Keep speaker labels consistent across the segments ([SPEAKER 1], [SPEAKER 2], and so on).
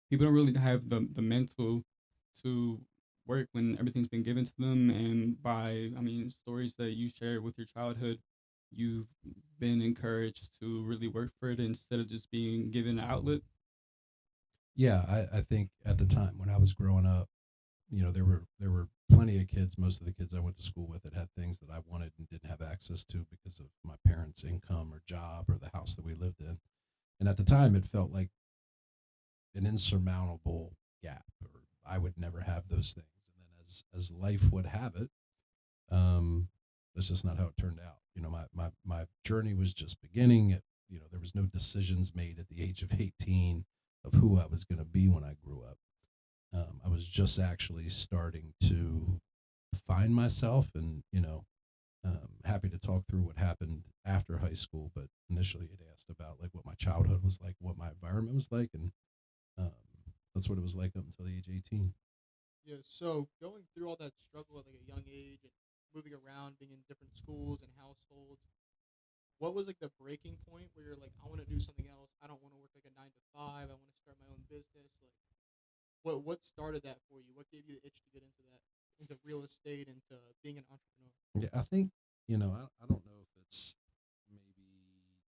[SPEAKER 1] people don't really have the mental to work when everything's been given to them. And by, I mean, stories that you shared with your childhood, you've been encouraged to really work for it instead of just being given an outlet.
[SPEAKER 2] Yeah, I think at the time when I was growing up, there were plenty of kids. Most of the kids I went to school with that had things that I wanted and didn't have access to because of my parents' income or job or the house that we lived in. And at the time, it felt like an insurmountable gap, or I would never have those things. And then as life would have it, um, that's just not how it turned out. My journey was just beginning. There was no decisions made at the age of 18 of who I was going to be when I grew up. I was just actually starting to find myself, and happy to talk through what happened after high school. But initially, it asked about like what my childhood was like, what my environment was like, and um, that's what it was like up until the age 18.
[SPEAKER 3] Yeah, so going through all that struggle at like a young age and moving around, being in different schools and households, what was like the breaking point where you're like, I want to do something else. I don't want to work like a 9 to 5. I want to start my own business. Like, what started that for you? What gave you the itch to get into that, into real estate, into being an entrepreneur?
[SPEAKER 2] Yeah, I think I don't know if it's maybe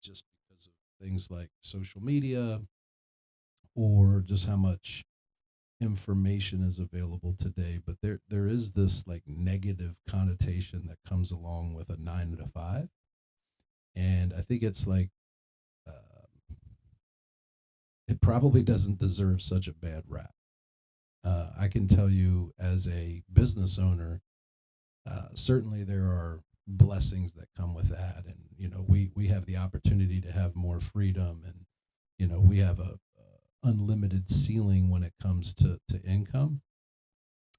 [SPEAKER 2] just because of things like social media or just how much information is available today, but there is this like negative connotation that comes along with a 9 to 5, and I think it's like it probably doesn't deserve such a bad rap. I can tell you as a business owner, certainly there are blessings that come with that, and we have the opportunity to have more freedom, and we have a unlimited ceiling when it comes to income.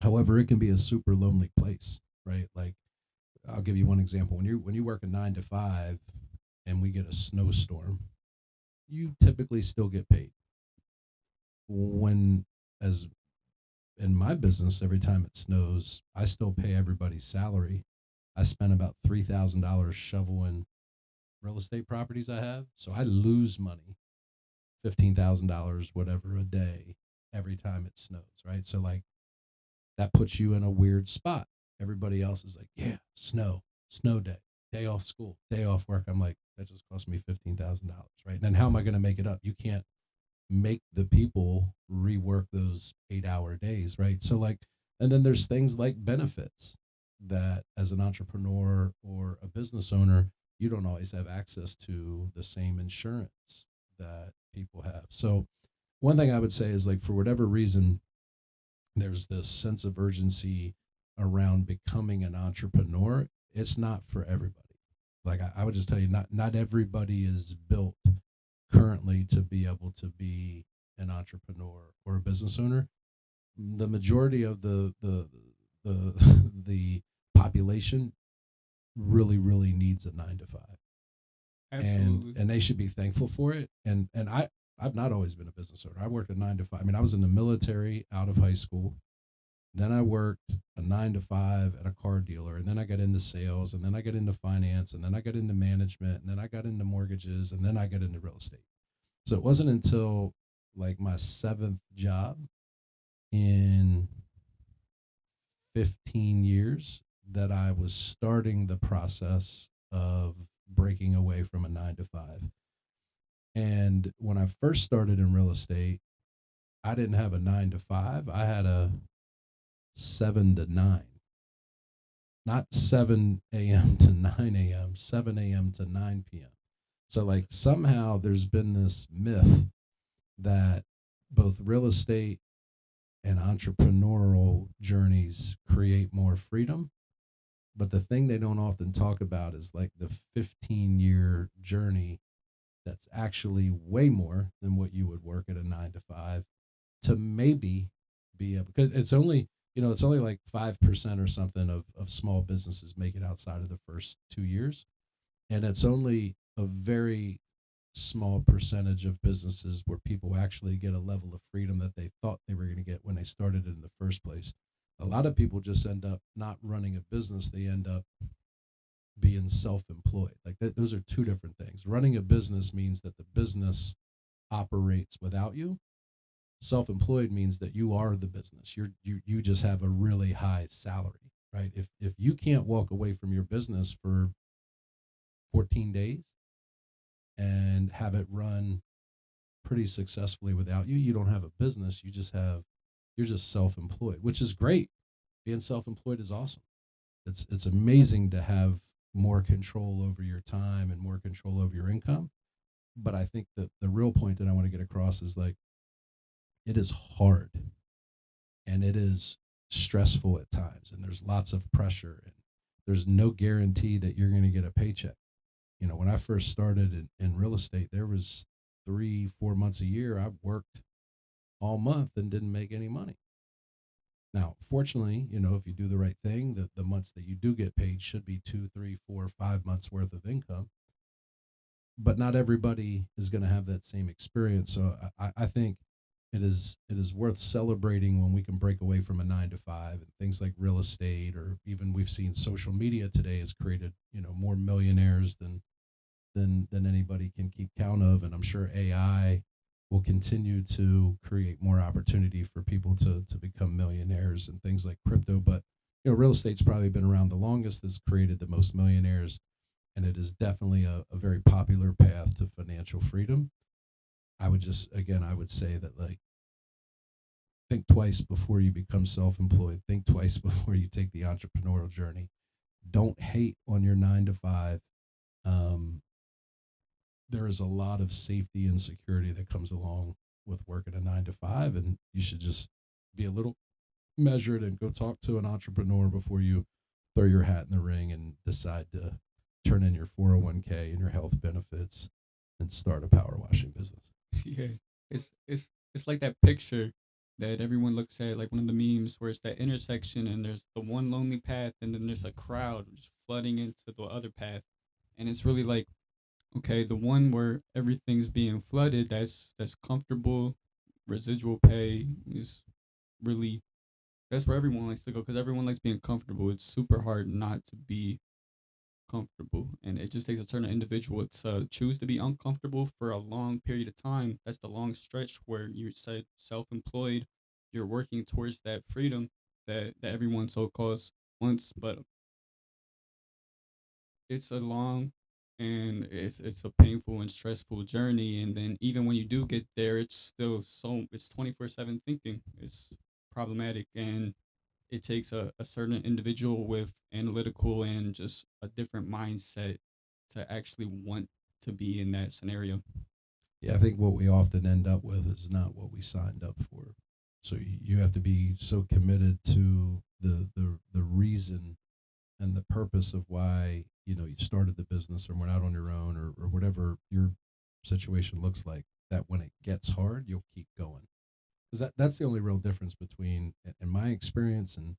[SPEAKER 2] However, it can be a super lonely place, right? Like I'll give you one example. When you work a 9 to 5 and we get a snowstorm, you typically still get paid. When as in my business, every time it snows, I still pay everybody's salary. I spend about $3,000 shoveling real estate properties I have, so I lose money, $15,000, whatever a day, every time it snows, right? So like that puts you in a weird spot. Everybody else is like, yeah, snow day, day off school, day off work. I'm like, that just cost me $15,000, right? And then how am I going to make it up? You can't make the people rework those 8 hour days, right? So like, and then there's things like benefits that as an entrepreneur or a business owner, you don't always have access to the same insurance that people have. So one thing I would say is like for whatever reason, there's this sense of urgency around becoming an entrepreneur. It's not for everybody. Like I would just tell you, not everybody is built currently to be able to be an entrepreneur or a business owner. The majority of the the population really needs a 9 to 5,
[SPEAKER 1] Absolutely.
[SPEAKER 2] and they should be thankful for it. And I've not always been a business owner. I worked a 9 to 5. I mean, I was in the military out of high school. Then I worked a 9 to 5 at a car dealer, and then I got into sales, and then I got into finance, and then I got into management, and then I got into mortgages, and then I got into real estate. So it wasn't until like my seventh job in 15 years that I was starting the process of breaking away from a 9 to 5. And when I first started in real estate, I didn't have a 9 to 5. I had a 7 to 9, not 7 a.m. to 9 a.m., 7 a.m. to 9 p.m. So, like, somehow there's been this myth that both real estate and entrepreneurial journeys create more freedom. But the thing they don't often talk about is like the 15-year journey that's actually way more than what you would work at a 9 to 5 to maybe be able, because it's only like 5% or something of small businesses make it outside of the first 2 years. And it's only a very small percentage of businesses where people actually get a level of freedom that they thought they were going to get when they started in the first place. A lot of people just end up not running a business, they end up being self-employed. Like those are two different things. Running a business means that the business operates without you, Self-employed means that you are the business. You just have a really high salary, right? If you can't walk away from your business for 14 days and have it run pretty successfully without you, you don't have a business. You're just self-employed, which is great. Being self-employed is awesome. It's amazing to have more control over your time and more control over your income. But I think that the real point that I want to get across is like it is hard and it is stressful at times and there's lots of pressure and there's no guarantee that you're going to get a paycheck. When I first started in real estate, there was 3 4 months a year I worked all month and didn't make any money. Now, fortunately, if you do the right thing, the months that you do get paid should be 2 3 4 5 months worth of income. But not everybody is going to have that same experience. So I think it is worth celebrating when we can break away from a 9 to 5 and things like real estate, or even we've seen social media today has created more millionaires than anybody can keep count of, and I'm sure AI will continue to create more opportunity for people to become millionaires and things like crypto. But real estate's probably been around the longest, has created the most millionaires, and it is definitely a very popular path to financial freedom. I would say that, like, think twice before you become self-employed. Think twice before you take the entrepreneurial journey. Don't hate on your 9 to 5. Um, there is a lot of safety and security that comes along with working a 9 to 5, and you should just be a little measured and go talk to an entrepreneur before you throw your hat in the ring and decide to turn in your 401k and your health benefits and start a power washing business.
[SPEAKER 1] Yeah, it's like that picture that everyone looks at, like one of the memes where it's that intersection and there's the one lonely path and then there's a crowd just flooding into the other path, and it's really like, okay, the one where everything's being flooded, that's comfortable, residual pay is really, that's where everyone likes to go because everyone likes being comfortable. It's super hard not to be comfortable, and it just takes a certain individual to choose to be uncomfortable for a long period of time. That's the long stretch where you said self-employed, you're working towards that freedom that everyone so calls wants, but it's a long and it's a painful and stressful journey, and then even when you do get there, it's still so it's 24/7 thinking. It's problematic, and it takes a certain individual with analytical and just a different mindset to actually want to be in that scenario.
[SPEAKER 2] Yeah, I think what we often end up with is not what we signed up for. So you have to be so committed to the reason and the purpose of why you started the business or went out on your own, or whatever your situation looks like, that when it gets hard you'll keep going, because that's the only real difference between, in my experience, and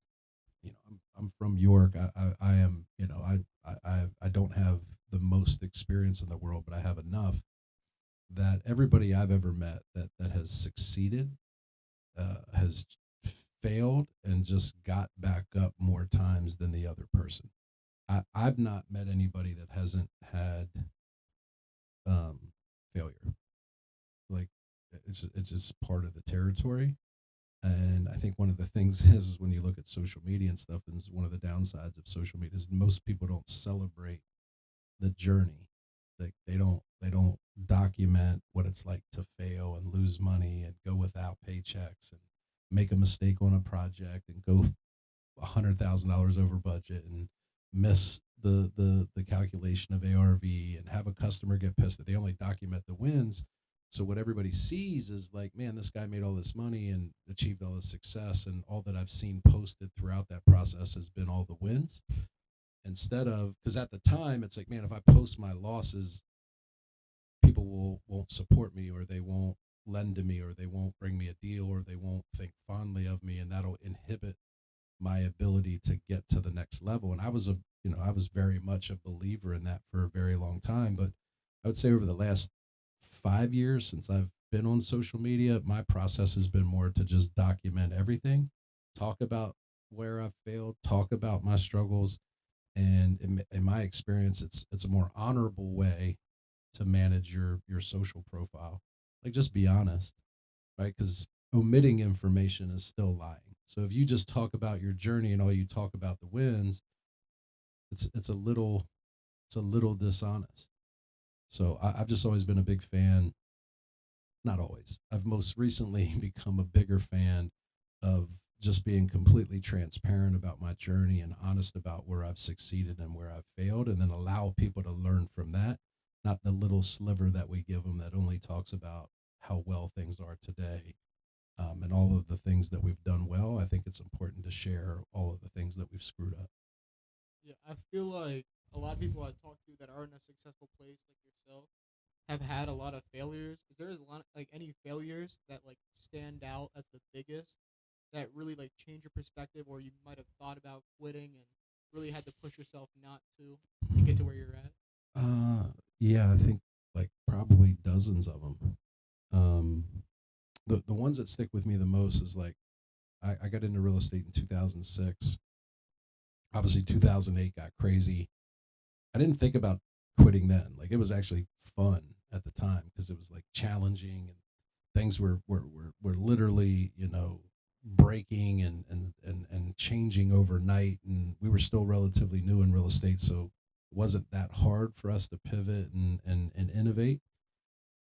[SPEAKER 2] I'm from York. I am, I don't have the most experience in the world, but I have enough that everybody I've ever met that has succeeded has failed and just got back up more times than the other person. I've not met anybody that hasn't had um, failure. Like, it's just part of the territory. And I think one of the things is when you look at social media and stuff, and one of the downsides of social media is most people don't celebrate the journey. Like, they don't document what it's like to fail and lose money and go without paychecks and make a mistake on a project and go $100,000 over budget and miss the calculation of ARV and have a customer get pissed that they only document the wins. So what everybody sees is like, man, this guy made all this money and achieved all this success, and all that I've seen posted throughout that process has been all the wins. Instead of, because at the time it's like, man, if I post my losses, people won't support me, or they won't lend to me, or they won't bring me a deal, or they won't think fondly of me, and that'll inhibit my ability to get to the next level. And I was very much a believer in that for a very long time. But I would say over the last 5 years since I've been on social media, my process has been more to just document everything, talk about where I've failed, talk about my struggles, and in my experience, it's a more honorable way to manage your social profile. Like, just be honest, right? Because omitting information is still lying. So if you just talk about your journey and all you talk about the wins, it's a little dishonest. So I've just always been a big fan. Not always. I've most recently become a bigger fan of just being completely transparent about my journey and honest about where I've succeeded and where I've failed, and then allow people to learn from that, not the little sliver that we give them that only talks about how well things are today, and all of the things that we've done well. I think it's important to share all of the things that we've screwed up.
[SPEAKER 3] Yeah, I feel like a lot of people I talk to that are in a successful place like yourself have had a lot of failures. Is there a lot like any failures that like stand out as the biggest that really like change your perspective, or you might have thought about quitting and really had to push yourself not to get to where you're at?
[SPEAKER 2] Uh, yeah, I think like probably dozens of them. Um, the ones that stick with me the most is like I got into real estate in 2006. Obviously, 2008 got crazy. I didn't think about quitting then. Like it was actually fun at the time because it was like challenging and things were literally, breaking and changing overnight, and we were still relatively new in real estate, so it wasn't that hard for us to pivot and innovate.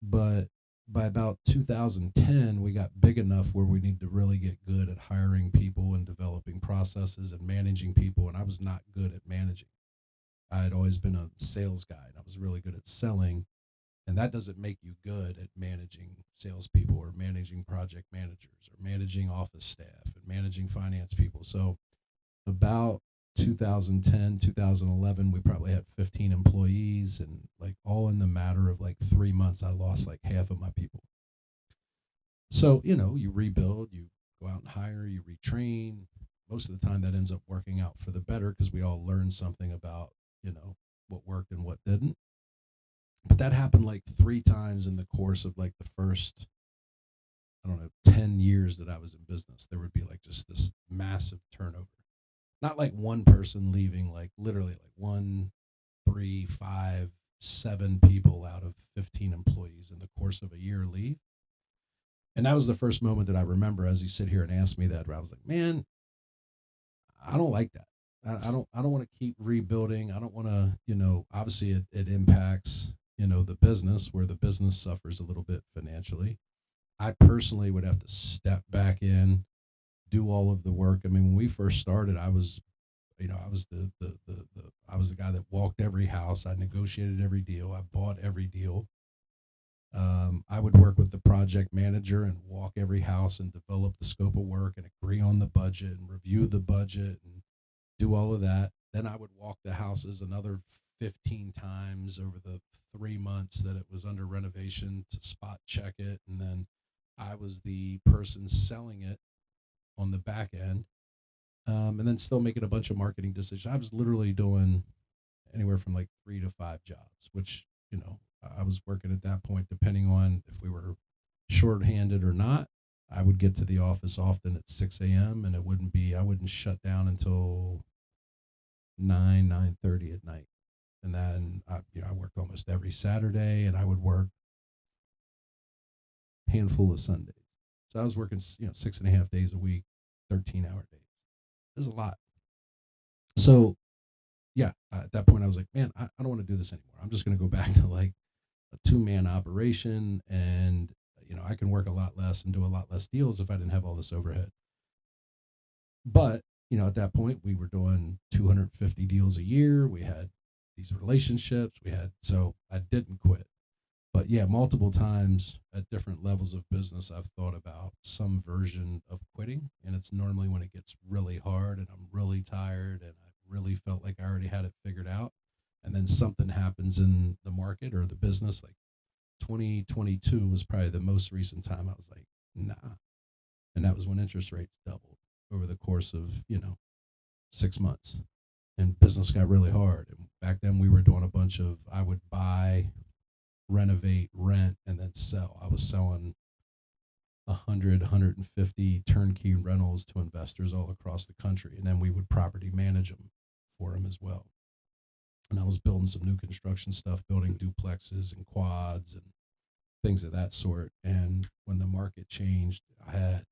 [SPEAKER 2] But by about 2010, we got big enough where we need to really get good at hiring people and developing processes and managing people, and I was not good at managing. I had always been a sales guy, and I was really good at selling, and that doesn't make you good at managing salespeople or managing project managers or managing office staff and managing finance people. So about 2010, 2011, we probably had 15 employees, and like all in the matter of like 3 months, I lost like half of my people. So, you rebuild, you go out and hire, you retrain. Most of the time that ends up working out for the better because we all learn something about, what worked and what didn't. But that happened like three times in the course of like the first, I don't know, 10 years that I was in business. There would be like just this massive turnover. Not like one person leaving, like literally like one, three, five, seven people out of 15 employees in the course of a year leave. And that was the first moment that I remember as you sit here and ask me that, where I was like, man, I don't like that. I don't want to keep rebuilding. I don't want to, obviously it impacts, the business where the business suffers a little bit financially. I personally would have to step back in, do all of the work. I mean, when we first started, I was I was the guy that walked every house. I negotiated every deal. I bought every deal. I would work with the project manager and walk every house and develop the scope of work and agree on the budget and review the budget and do all of that. Then I would walk the houses another 15 times over the 3 months that it was under renovation to spot check it. And then I was the person selling it on the back end, and then still making a bunch of marketing decisions. I was literally doing anywhere from like 3 to 5 jobs, which, I was working at that point, depending on if we were shorthanded or not. I would get to the office often at 6 a.m. and I wouldn't shut down until 9:30 at night. And then I worked almost every Saturday, and I would work a handful of Sundays. So I was working 6.5 days a week, 13-hour days. It was a lot. So yeah, at that point I was like, man, I don't want to do this anymore. I'm just going to go back to like a two-man operation, and I can work a lot less and do a lot less deals if I didn't have all this overhead. But at that point we were doing 250 deals a year. We had these relationships. So I didn't quit. But yeah, multiple times at different levels of business, I've thought about some version of quitting. And it's normally when it gets really hard and I'm really tired and I really felt like I already had it figured out. And then something happens in the market or the business. Like 2022 was probably the most recent time I was like, nah. And that was when interest rates doubled over the course of, 6 months. And business got really hard. And back then we were doing a bunch of, I would buy, renovate, rent, and then sell. I was selling 150 turnkey rentals to investors all across the country, and then we would property manage them for them as well. And I was building some new construction stuff, building duplexes and quads, and things of that sort. And when the market changed, I had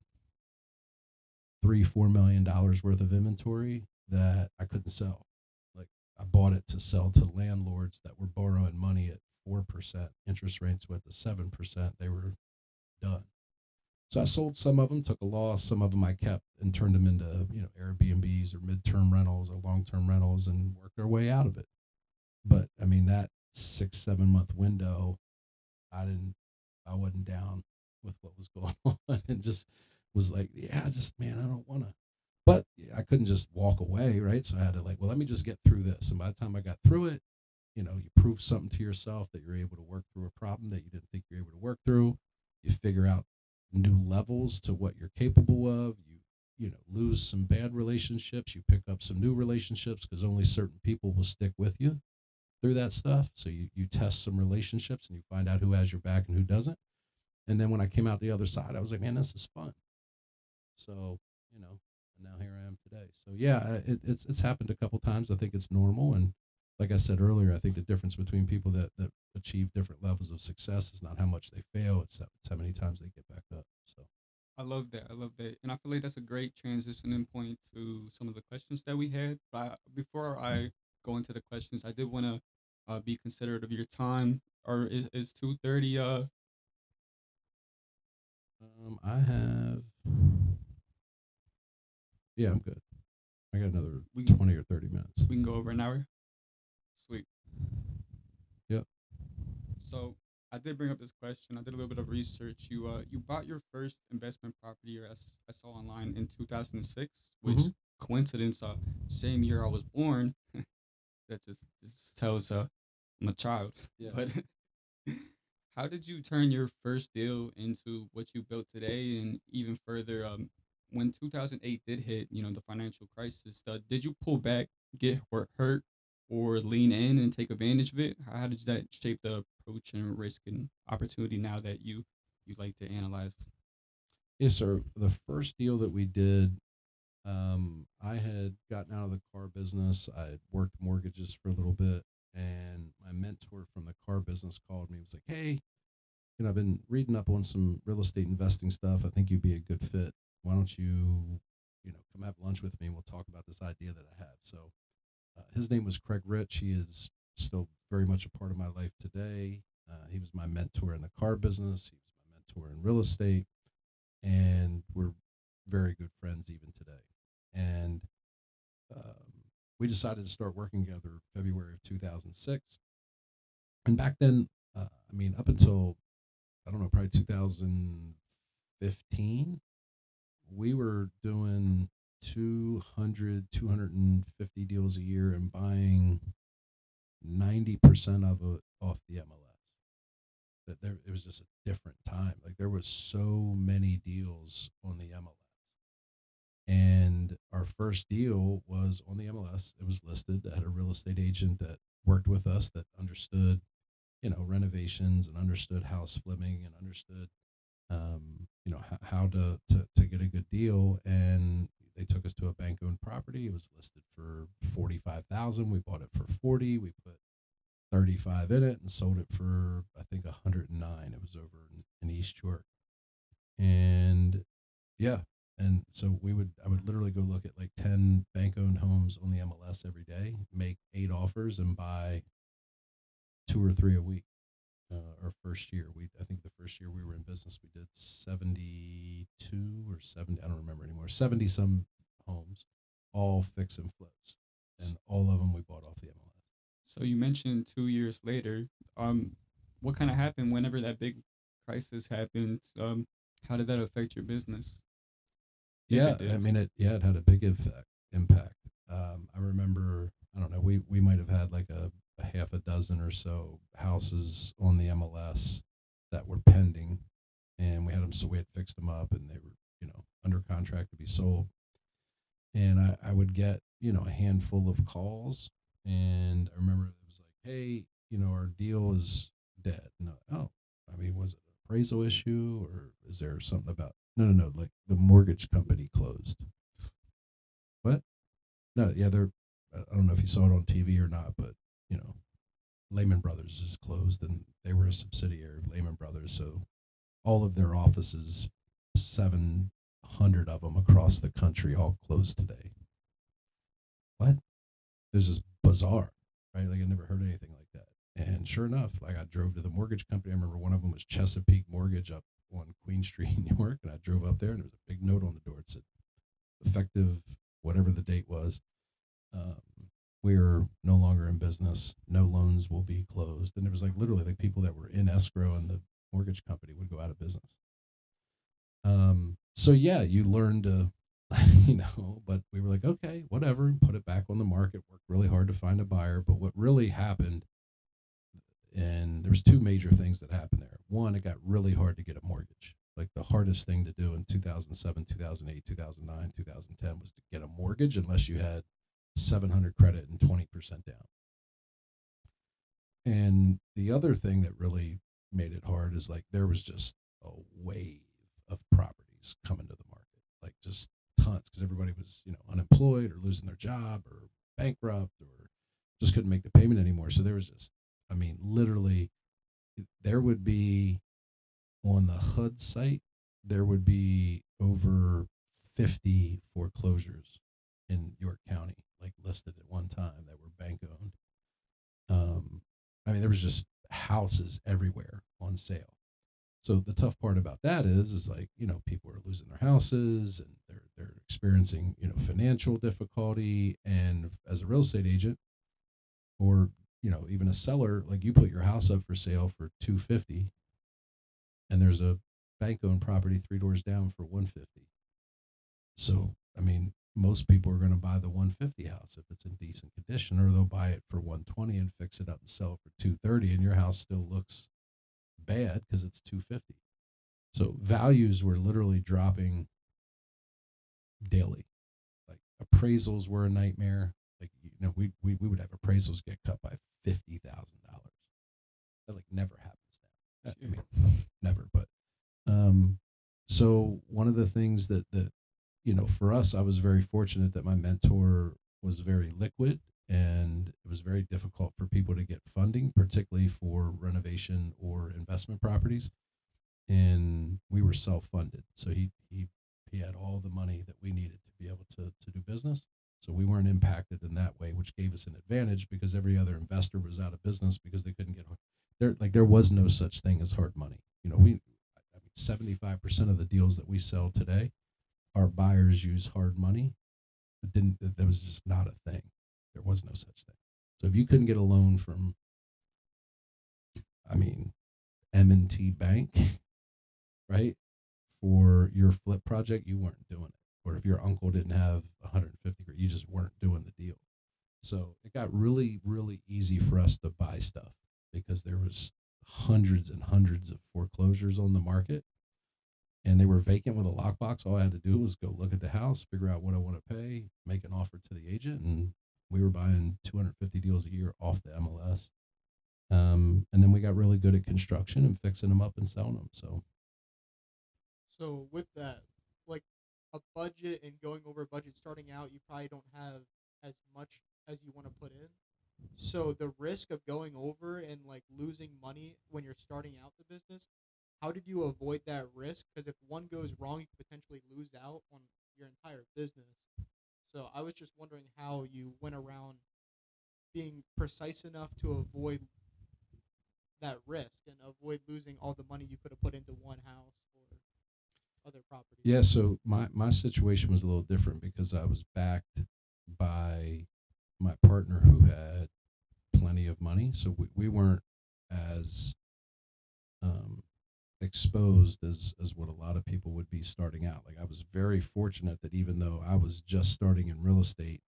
[SPEAKER 2] $3-4 million worth of inventory that I couldn't sell. Like, I bought it to sell to landlords that were borrowing money at 4% interest rates with a 7%. They were done. So I sold some of them, took a loss. Some of them I kept and turned them into Airbnbs or midterm rentals or long term rentals and worked our way out of it. But I mean that 6-7 month window, I didn't, I wasn't down with what was going on and just was like, yeah, just man, I don't want to. But I couldn't just walk away, right? So I had to like, well, let me just get through this. And by the time I got through it, you prove something to yourself that you're able to work through a problem that you didn't think you were able to work through. You figure out new levels to what you're capable of. Lose some bad relationships. You pick up some new relationships because only certain people will stick with you through that stuff. So you test some relationships and you find out who has your back and who doesn't. And then when I came out the other side, I was like, man, this is fun. So, and now here I am today. So yeah, it's happened a couple times. I think it's normal. And like I said earlier, I think the difference between people that achieve different levels of success is not how much they fail, it's how many times they get back up. So
[SPEAKER 1] I love that. I love that. And I feel like that's a great transitioning point to some of the questions that we had. But before I go into the questions, I did want to be considerate of your time. Or is 2:30?
[SPEAKER 2] I have, yeah, I'm good. I got another
[SPEAKER 1] We
[SPEAKER 2] 20 or 30 minutes.
[SPEAKER 1] we can go over an hour. Sweet.
[SPEAKER 2] Yep.
[SPEAKER 1] So I did bring up this question. I did a little bit of research. You bought your first investment property, or as I saw online, in 2006, which
[SPEAKER 2] Mm-hmm.
[SPEAKER 1] coincidence, same year I was born. That just tells I'm a child.
[SPEAKER 2] Yeah.
[SPEAKER 1] But how did you turn your first deal into what you built today, and even further? When 2008 did hit, the financial crisis, did you pull back, get hurt, or lean in and take advantage of it? How did that shape the approach and risk and opportunity now that you like to analyze?
[SPEAKER 2] Yes, sir. The first deal that we did, I had gotten out of the car business. I had worked mortgages for a little bit, and my mentor from the car business called me. He was like, "Hey, I've been reading up on some real estate investing stuff. I think you'd be a good fit. Why don't come have lunch with me and we'll talk about this idea that I have." So his name was Craig Rich. He is still very much a part of my life today. He was my mentor in the car business. He was my mentor in real estate, and we're very good friends even today. And we decided to start working together February of 2006. And back then, up until I don't know, probably 2015, we were doing 250 deals a year and buying 90% of it off the MLS. It was just a different time. Like, there was so many deals on the MLS. And our first deal was on the MLS. It was listed. I had a real estate agent that worked with us that understood, renovations and understood house flipping and understood, how to get a good deal. And they took us to a bank owned property. It was listed for 45,000. We bought it for 40. We put 35 in it and sold it for I think 109. It was over in East York, and yeah, and so I would literally go look at like 10 bank owned homes on the MLS every day, make 8 offers, and buy 2 or 3 a week. Our first year, I think the first year we were in business, we did 72 or 70. I don't remember anymore. 70 some homes, all fix and flips, and all of them we bought off the MLS.
[SPEAKER 1] So you mentioned 2 years later. What kind of happened whenever that big crisis happened? How did that affect your business, if
[SPEAKER 2] Yeah,
[SPEAKER 1] it did?
[SPEAKER 2] I mean it had a big impact. I remember, I don't know, we might have had like a half a dozen or so houses on the MLS that were pending, and we had them, so we had fixed them up, and they were under contract to be sold. And I would get a handful of calls, and I remember it was like, hey, our deal is dead. No, oh, I mean, was it an appraisal issue, or is there something about? No, no, no. Like, the mortgage company closed. What? No, yeah, they're. I don't know if you saw it on TV or not, but you know, Lehman Brothers is closed, and they were a subsidiary of Lehman Brothers. So all of their offices, 700 of them across the country, all closed today. What? It was just bizarre, right? Like I never heard anything like that. And sure enough, like I drove to the mortgage company. I remember one of them was Chesapeake Mortgage up on Queen Street in New York, and I drove up there, and there was a big note on the door. It said, effective whatever the date was. Um, we're no longer in business. No loans will be closed. And there was like literally like people that were in escrow, and the mortgage company would go out of business. So yeah, you learn to, but we were like, okay, whatever, put it back on the market, worked really hard to find a buyer. But what really happened, and there's two major things that happened there. One, it got really hard to get a mortgage. Like the hardest thing to do in 2007, 2008, 2009, 2010 was to get a mortgage unless you had 700 credit and 20% down. And the other thing that really made it hard is like there was just a wave of properties coming to the market, like just tons, because everybody was unemployed or losing their job or bankrupt or just couldn't make the payment anymore. So there was just, I mean, literally, there would be on the HUD site, there would be over 50 foreclosures in York County, like listed at one time that were bank owned. I mean, there was just houses everywhere on sale. So the tough part about that is like, people are losing their houses and they're experiencing, financial difficulty. And as a real estate agent or, even a seller, like you put your house up for sale for 250 and there's a bank owned property 3 doors down for 150. So, I mean, most people are going to buy the 150 house if it's in decent condition, or they'll buy it for 120 and fix it up and sell it for 230, and your house still looks bad because it's 250. So values were literally dropping daily. Like appraisals were a nightmare. Like we would have appraisals get cut by $50,000. That like never happens now. I mean, never. But so one of the things that for us, I was very fortunate that my mentor was very liquid, and it was very difficult for people to get funding, particularly for renovation or investment properties. And we were self-funded, so he had all the money that we needed to be able to do business. So we weren't impacted in that way, which gave us an advantage because every other investor was out of business because they couldn't get there. Like there was no such thing as hard money. 75% of the deals that we sell today, our buyers use hard money. It didn't. That was just not a thing. There was no such thing. So if you couldn't get a loan from, I mean, M&T Bank, right, for your flip project, you weren't doing it. Or if your uncle didn't have 150 grand, you just weren't doing the deal. So it got really, really easy for us to buy stuff because there was hundreds and hundreds of foreclosures on the market, and they were vacant with a lockbox. All I had to do was go look at the house, figure out what I want to pay, make an offer to the agent, and we were buying 250 deals a year off the MLS. And then we got really good at construction and fixing them up and selling them.
[SPEAKER 3] So with that, like a budget and going over budget starting out, you probably don't have as much as you want to put in. So the risk of going over and like losing money when you're starting out the business, how did you avoid that risk? Because if one goes wrong, you could potentially lose out on your entire business. So I was just wondering how you went around being precise enough to avoid that risk and avoid losing all the money you could have put into one house or other properties.
[SPEAKER 2] Yeah, so my situation was a little different because I was backed by my partner who had plenty of money. So we weren't as exposed as what a lot of people would be starting out. Like I was very fortunate that even though I was just starting in real estate,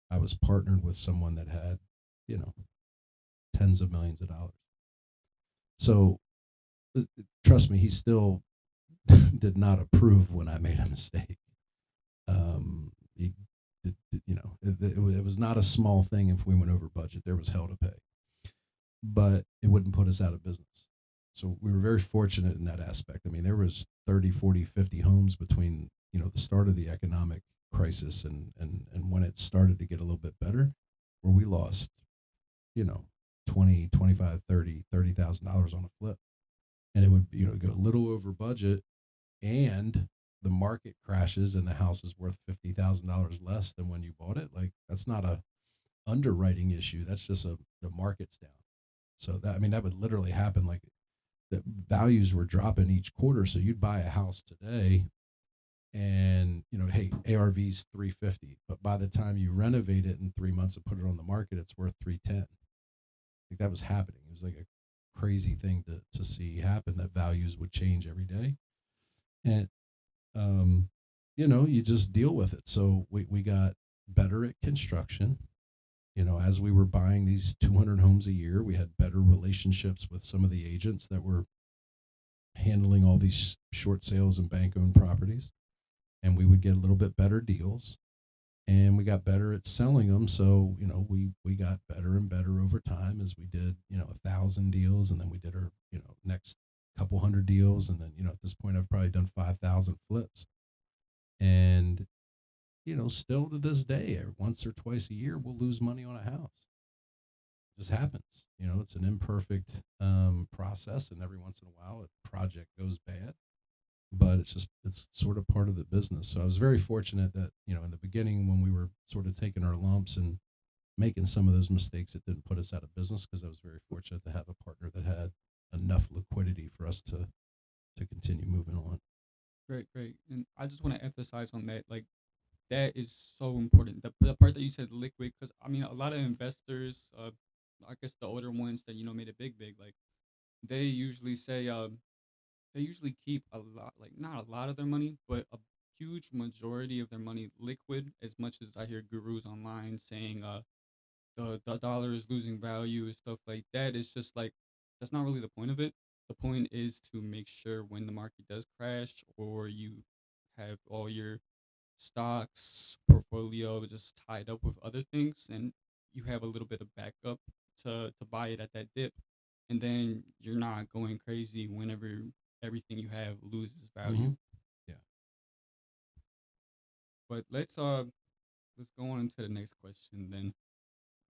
[SPEAKER 2] I was partnered with someone that had, tens of millions of dollars. So trust me, he still did not approve when I made a mistake. He did, it was not a small thing if we went over budget. There was hell to pay, but it wouldn't put us out of business. So we were very fortunate in that aspect. I mean, there was 30, 40, 50 homes between, the start of the economic crisis and when it started to get a little bit better, where we lost, you know, 20, 25, 30,000 dollars on a flip. And it would, go a little over budget, and the market crashes and the house is worth $50,000 less than when you bought it. Like, that's not a underwriting issue. That's just the market's down. So that, I mean, that would literally happen. Like, the values were dropping each quarter. So you'd buy a house today and, hey, ARV's 350, but by the time you renovate it in 3 months and put it on the market, it's worth 310. Like, that was happening. It was like a crazy thing to see happen, that values would change every day. And, um, you just deal with it. So we got better at construction. As we were buying these 200 homes a year, we had better relationships with some of the agents that were handling all these short sales and bank owned properties. And we would get a little bit better deals, and we got better at selling them. So, we got better and better over time as we did, 1,000 deals. And then we did our, next couple hundred deals. And then, at this point, I've probably done 5,000 flips. And, still to this day, once or twice a year, we'll lose money on a house. It just happens. It's an imperfect process. And every once in a while, a project goes bad, but it's sort of part of the business. So I was very fortunate that, in the beginning, when we were sort of taking our lumps and making some of those mistakes, it didn't put us out of business, because I was very fortunate to have a partner that had enough liquidity for us to continue moving on.
[SPEAKER 1] Great, great. And I just want to emphasize on that. Like, that is so important. The part that you said liquid, because I mean, a lot of investors, I guess the older ones that made it big, like they usually say, they usually keep a lot, like not a lot of their money, but a huge majority of their money liquid. As much as I hear gurus online saying, the dollar is losing value and stuff like that, it's just like that's not really the point of it. The point is to make sure when the market does crash, or you have all your stocks portfolio just tied up with other things, and you have a little bit of backup to buy it at that dip, and then you're not going crazy whenever everything you have loses
[SPEAKER 2] Mm-hmm.
[SPEAKER 1] value.
[SPEAKER 2] Yeah.
[SPEAKER 1] But let's go on to the next question then.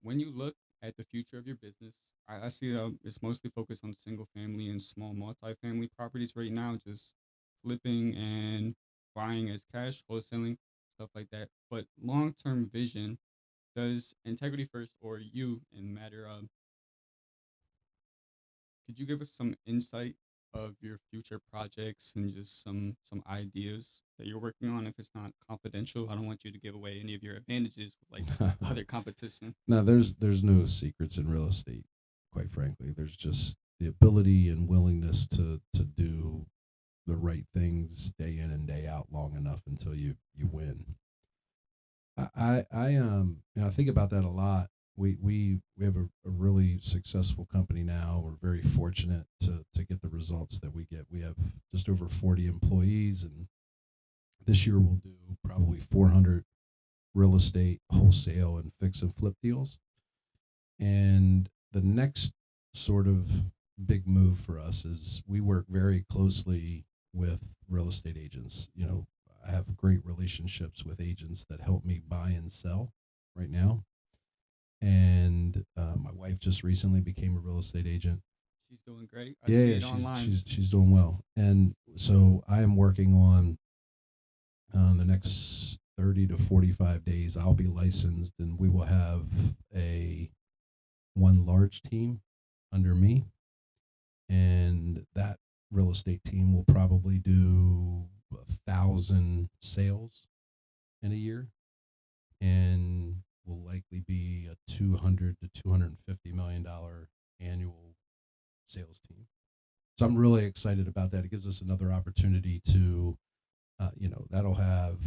[SPEAKER 1] When you look at the future of your business, I see it's mostly focused on single family and small multifamily properties right now, just flipping and buying as cash, wholesaling, stuff like that. But long term vision, does integrity first or you in matter? Could you give us some insight of your future projects and just some ideas that you're working on? If it's not confidential, I don't want you to give away any of your advantages with like other competition.
[SPEAKER 2] Now, there's no secrets in real estate, quite frankly. There's just the ability and willingness to do the right things day in and day out long enough until you win. I think about that a lot. We have a really successful company now. We're very fortunate to get the results that we get. We have just over 40 employees, and this year we'll do probably 400 real estate wholesale and fix and flip deals. And the next sort of big move for us is we work very closely with real estate agents. I have great relationships with agents that help me buy and sell right now. And my wife just recently became a real estate agent.
[SPEAKER 1] She's doing great. I
[SPEAKER 2] Yeah,
[SPEAKER 1] see
[SPEAKER 2] yeah,
[SPEAKER 1] it
[SPEAKER 2] she's
[SPEAKER 1] online.
[SPEAKER 2] she's she's doing well. And so I am working on the next 30 to 45 days. I'll be licensed, and we will have a one large team under me, and that real estate team will probably do 1,000 sales in a year, and will likely be a 200 to $250 million annual sales team. So I'm really excited about that. It gives us another opportunity to, that'll have,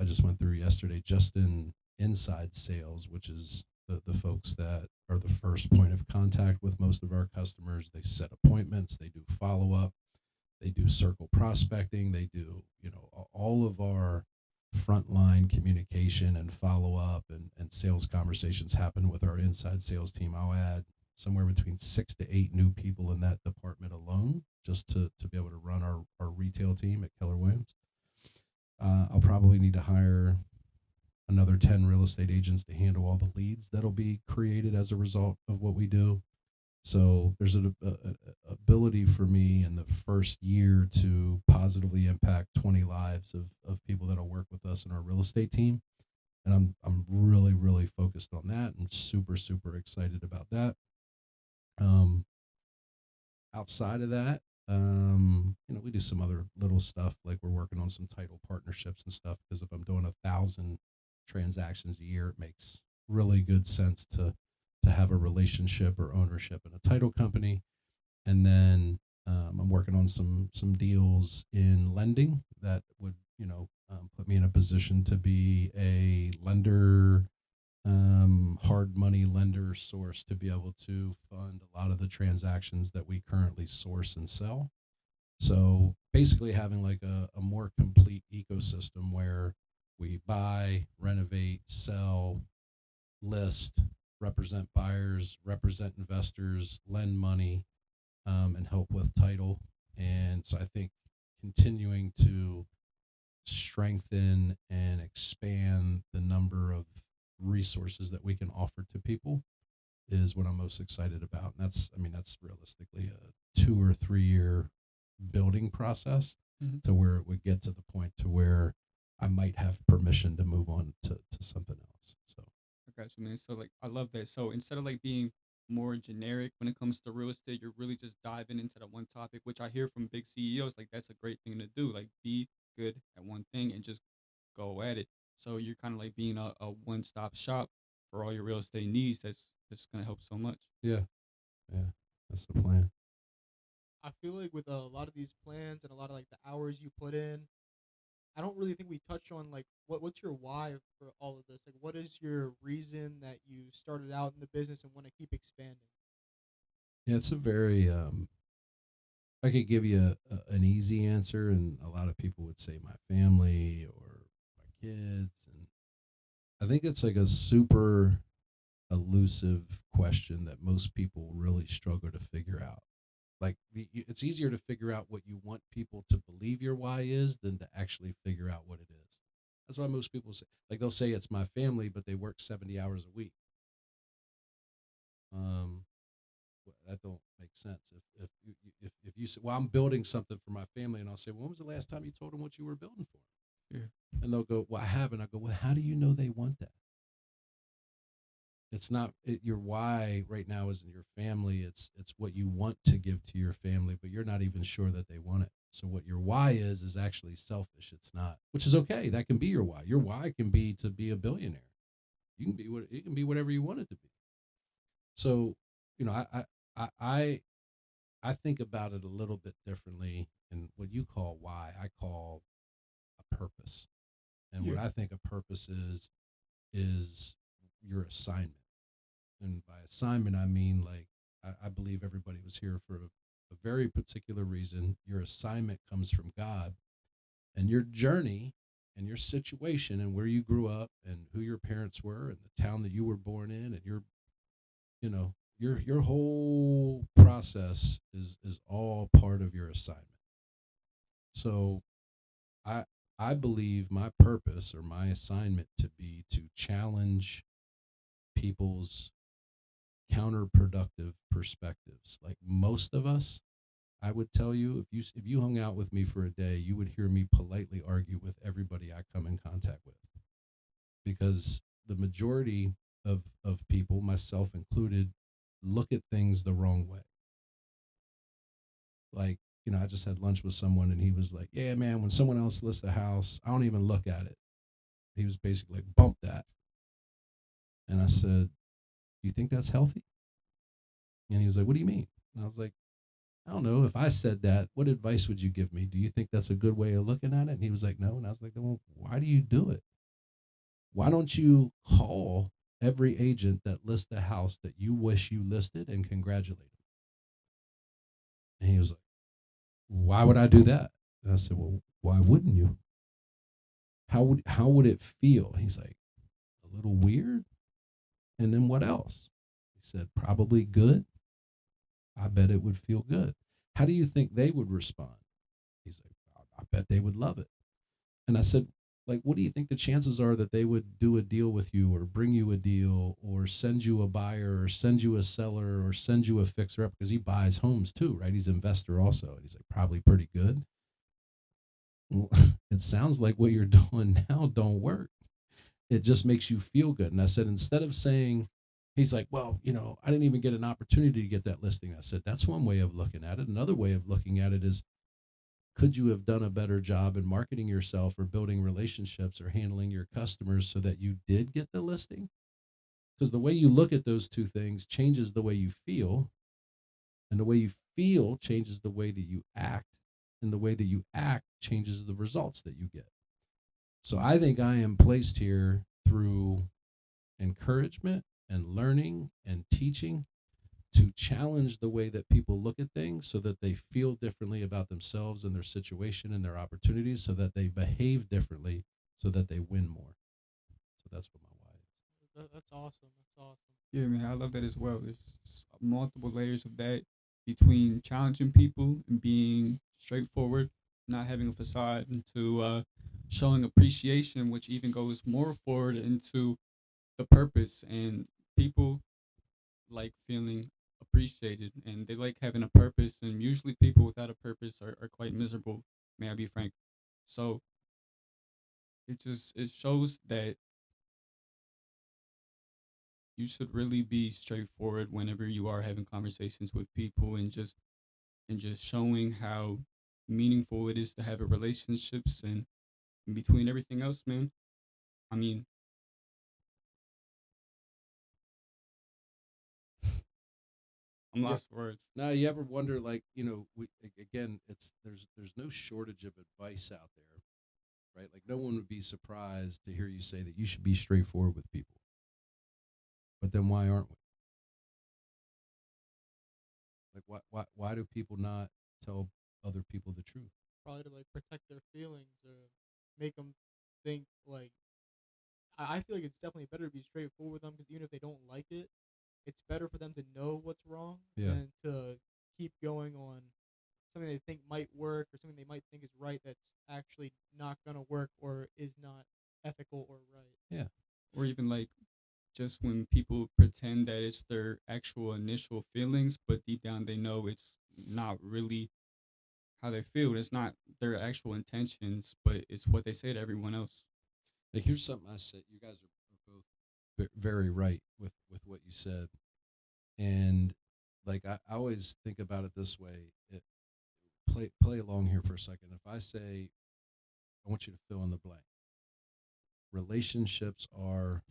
[SPEAKER 2] I just went through yesterday just in inside sales, which is the folks that are the first point of contact with most of our customers. They set appointments, they do follow up, they do circle prospecting, they do, all of our frontline communication and follow up and sales conversations happen with our inside sales team. I'll add somewhere between 6 to 8 new people in that department alone, just to be able to run our retail team at Keller Williams. I'll probably need to hire another 10 real estate agents to handle all the leads that'll be created as a result of what we do. So there's an ability for me in the first year to positively impact 20 lives of people that'll work with us in our real estate team. And I'm really, really focused on that and super, super excited about that. Um, Outside of that, we do some other little stuff, like we're working on some title partnerships and stuff, because if I'm doing 1,000 transactions a year, it makes really good sense to have a relationship or ownership in a title company. And then I'm working on some deals in lending that would put me in a position to be a lender, hard money lender source, to be able to fund a lot of the transactions that we currently source and sell. So basically having like a more complete ecosystem where we buy, renovate, sell, list, represent buyers, represent investors, lend money, and help with title. And so I think continuing to strengthen and expand the number of resources that we can offer to people is what I'm most excited about. And that's realistically a 2 or 3 year building process
[SPEAKER 1] Mhm.
[SPEAKER 2] to where it would get to the point to where I might have permission to move on to something else. So
[SPEAKER 1] I got you, man. So like, I love that. So instead of like being more generic when it comes to real estate, you're really just diving into that one topic, which I hear from big CEOs. Like that's a great thing to do. Like be good at one thing and just go at it. So you're kind of like being a one stop shop for all your real estate needs. That's gonna help so much.
[SPEAKER 2] yeah, yeah, that's the plan.
[SPEAKER 3] I feel like with a lot of these plans and a lot of like the hours you put in, I don't really think we touch on like what's your why for all of this? Like, what is your reason that you started out in the business and want to keep expanding?
[SPEAKER 2] Yeah, it's a very I could give you an easy answer, and a lot of people would say my family or my kids, and I think it's like a super elusive question that most people really struggle to figure out. Like it's easier to figure out what you want people to believe your why is than to actually figure out what it is. That's why most people say, like, they'll say it's my family, but they work 70 hours a week. Um, that don't make sense. If you say, well, I'm building something for my family, and I'll say, well, when was the last time you told them what you were building for?
[SPEAKER 1] Yeah.
[SPEAKER 2] And they'll go, well, I haven't. I go, well, how do you know they want that? It's not your why right now isn't your family. It's what you want to give to your family, but you're not even sure that they want it. So what your why is actually selfish. It's not, which is okay. That can be your why. Your why can be to be a billionaire. You can be what it can be whatever you want it to be. So, I I think about it a little bit differently. And what you call why, I call a purpose. And what
[SPEAKER 1] Yeah.
[SPEAKER 2] I think a purpose is your assignment. And by assignment, I mean, like, I believe everybody was here for a very particular reason. Your assignment comes from God, and your journey and your situation and where you grew up and who your parents were and the town that you were born in, and your whole process is all part of your assignment. So I I believe my purpose or my assignment to be to challenge people's counterproductive perspectives. Like most of us, I would tell you, if you hung out with me for a day, you would hear me politely argue with everybody I come in contact with, because the majority of people, myself included, look at things the wrong way. Like, I just had lunch with someone, and he was like, "Yeah, man, when someone else lists a house, I don't even look at it." He was basically like, "Bump that." And I said, "Do you think that's healthy?" And he was like, "What do you mean?" And I was like, "I don't know. If I said that, what advice would you give me? Do you think that's a good way of looking at it?" And he was like, "No." And I was like, "Well, why do you do it? Why don't you call every agent that lists a house that you wish you listed and congratulate them?" And he was like, "Why would I do that?" And I said, "Well, why wouldn't you? How would it feel?" And he's like, "A little weird." And then what else? He said, "Probably good. I bet it would feel good." How do you think they would respond? He's like, "I bet they would love it." And I said, like what do you think the chances are that they would do a deal with you or bring you a deal or send you a buyer or send you a seller or send you a fixer up because he buys homes too, right? He's an investor also. And he's like probably pretty good. Well, it sounds like what you're doing now don't work. It just makes you feel good. And I said, instead of saying, he's like, well, I didn't even get an opportunity to get that listing. I said, that's one way of looking at it. Another way of looking at it is, could you have done a better job in marketing yourself or building relationships or handling your customers so that you did get the listing? Because the way you look at those two things changes the way you feel, and the way you feel changes the way that you act, and the way that you act changes the results that you get. So I think I am placed here through encouragement and learning and teaching to challenge the way that people look at things so that they feel differently about themselves and their situation and their opportunities so that they behave differently so that they win more. So that's what my why is.
[SPEAKER 3] That's awesome. That's awesome.
[SPEAKER 1] Yeah, man, I love that as well. There's multiple layers of that between challenging people and being straightforward, not having a facade, into showing appreciation, which even goes more forward into the purpose. And people like feeling appreciated and they like having a purpose. And usually, people without a purpose are quite miserable, may I be frank. So it shows that you should really be straightforward whenever you are having conversations with people, and just showing how meaningful it is to have a relationships, and in between everything else, man. I mean, I'm
[SPEAKER 2] Yeah.
[SPEAKER 1] lost for words.
[SPEAKER 2] Now, you ever wonder, like, again, there's no shortage of advice out there, right? Like, no one would be surprised to hear you say that you should be straightforward with people. But then why aren't we? Like, why do people not tell other people the truth?
[SPEAKER 3] Probably to like protect their feelings or make them think like. I feel like it's definitely better to be straightforward with them because even if they don't like it, it's better for them to know what's wrong
[SPEAKER 2] Yeah.
[SPEAKER 3] than to keep going on something they think might work or something they might think is right that's actually not gonna work or is not ethical or right.
[SPEAKER 2] Yeah.
[SPEAKER 1] Or even like just when people pretend that it's their actual initial feelings, but deep down they know it's not really how they feel. It's not their actual intentions, but it's what they say to everyone else.
[SPEAKER 2] Like, here's something I said. You guys are both very right with what you said, and like I always think about it this way. Play along here for a second. If I say I want you to fill in the blank, relationships are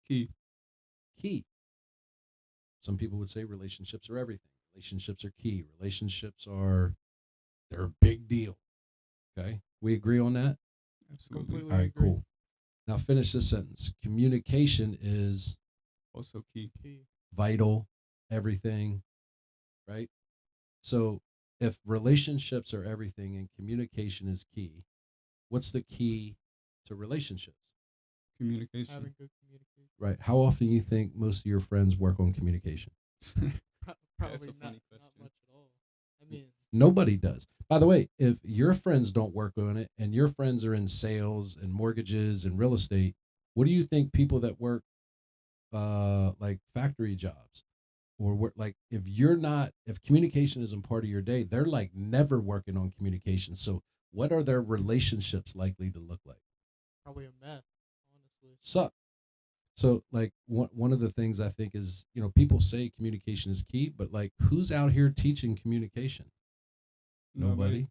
[SPEAKER 1] Key.
[SPEAKER 2] key. Some people would say relationships are everything. Relationships are key. Relationships are they're a big deal. Okay, we agree on that.
[SPEAKER 1] Absolutely.
[SPEAKER 3] Completely
[SPEAKER 2] All right,
[SPEAKER 3] agree.
[SPEAKER 2] cool. Now finish this sentence. Communication is
[SPEAKER 1] Also key.
[SPEAKER 3] Key.
[SPEAKER 2] vital, everything, right? So if relationships are everything and communication is key, what's the key to relationships?
[SPEAKER 1] Communication.
[SPEAKER 3] Having good communication.
[SPEAKER 2] Right. How often you think most of your friends work on communication?
[SPEAKER 3] Probably
[SPEAKER 1] a
[SPEAKER 3] not
[SPEAKER 1] funny
[SPEAKER 3] not
[SPEAKER 1] question.
[SPEAKER 3] much at all. I mean,
[SPEAKER 2] Nobody does. By the way, if your friends don't work on it and your friends are in sales and mortgages and real estate, what do you think people that work like factory jobs or work like if communication isn't part of your day, they're like never working on communication. So what are their relationships likely to look like?
[SPEAKER 3] probably a mess, honestly.
[SPEAKER 2] Suck. So like one of the things I think is, people say communication is key, but like who's out here teaching communication?
[SPEAKER 1] Nobody.
[SPEAKER 2] Nobody.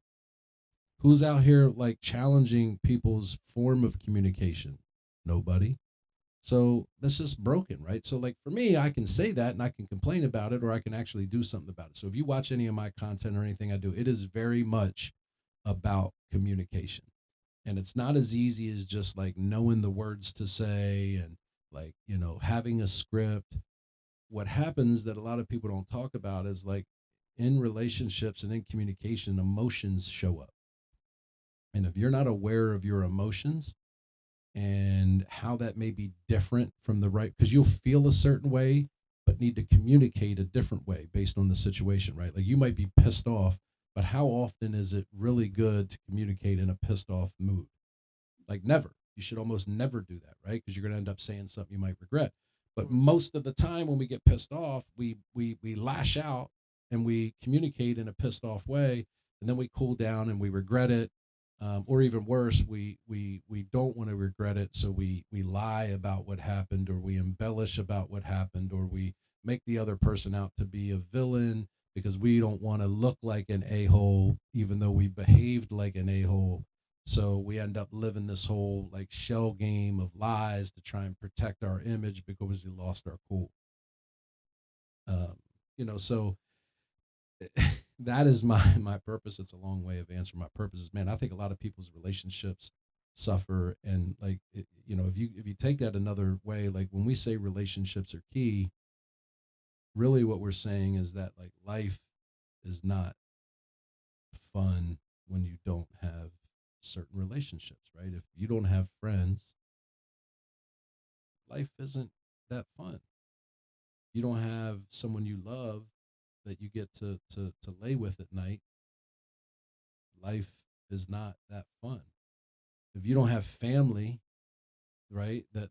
[SPEAKER 2] Who's out here like challenging people's form of communication? Nobody. So that's just broken, right? So, like for me, I can say that and I can complain about it, or I can actually do something about it. So, if you watch any of my content or anything I do, it is very much about communication. And it's not as easy as just like knowing the words to say and like, having a script. What happens that a lot of people don't talk about is like in relationships and in communication, emotions show up. And if you're not aware of your emotions, and how that may be different from the right, because you'll feel a certain way but need to communicate a different way based on the situation, right? Like you might be pissed off, but how often is it really good to communicate in a pissed off mood? Like never. You should almost never do that, right? Because you're going to end up saying something you might regret.
[SPEAKER 3] Of
[SPEAKER 2] But
[SPEAKER 3] course.
[SPEAKER 2] most of the time when we get pissed off, we lash out and we communicate in a pissed off way, and then we cool down and we regret it. Or even worse, we don't want to regret it, so we lie about what happened, or we embellish about what happened, or we make the other person out to be a villain because we don't want to look like an a hole, even though we behaved like an a hole. So we end up living this whole like shell game of lies to try and protect our image because we lost our cool. Um, so that is my purpose. It's a long way of answering my purposes, man. I think a lot of people's relationships suffer, and like if you take that another way, like when we say relationships are key, really what we're saying is that like life is not fun when you don't have certain relationships, right? If you don't have friends, life isn't that fun. You don't have someone you love that you get to lay with at night, life is not that fun. If you don't have family, right, that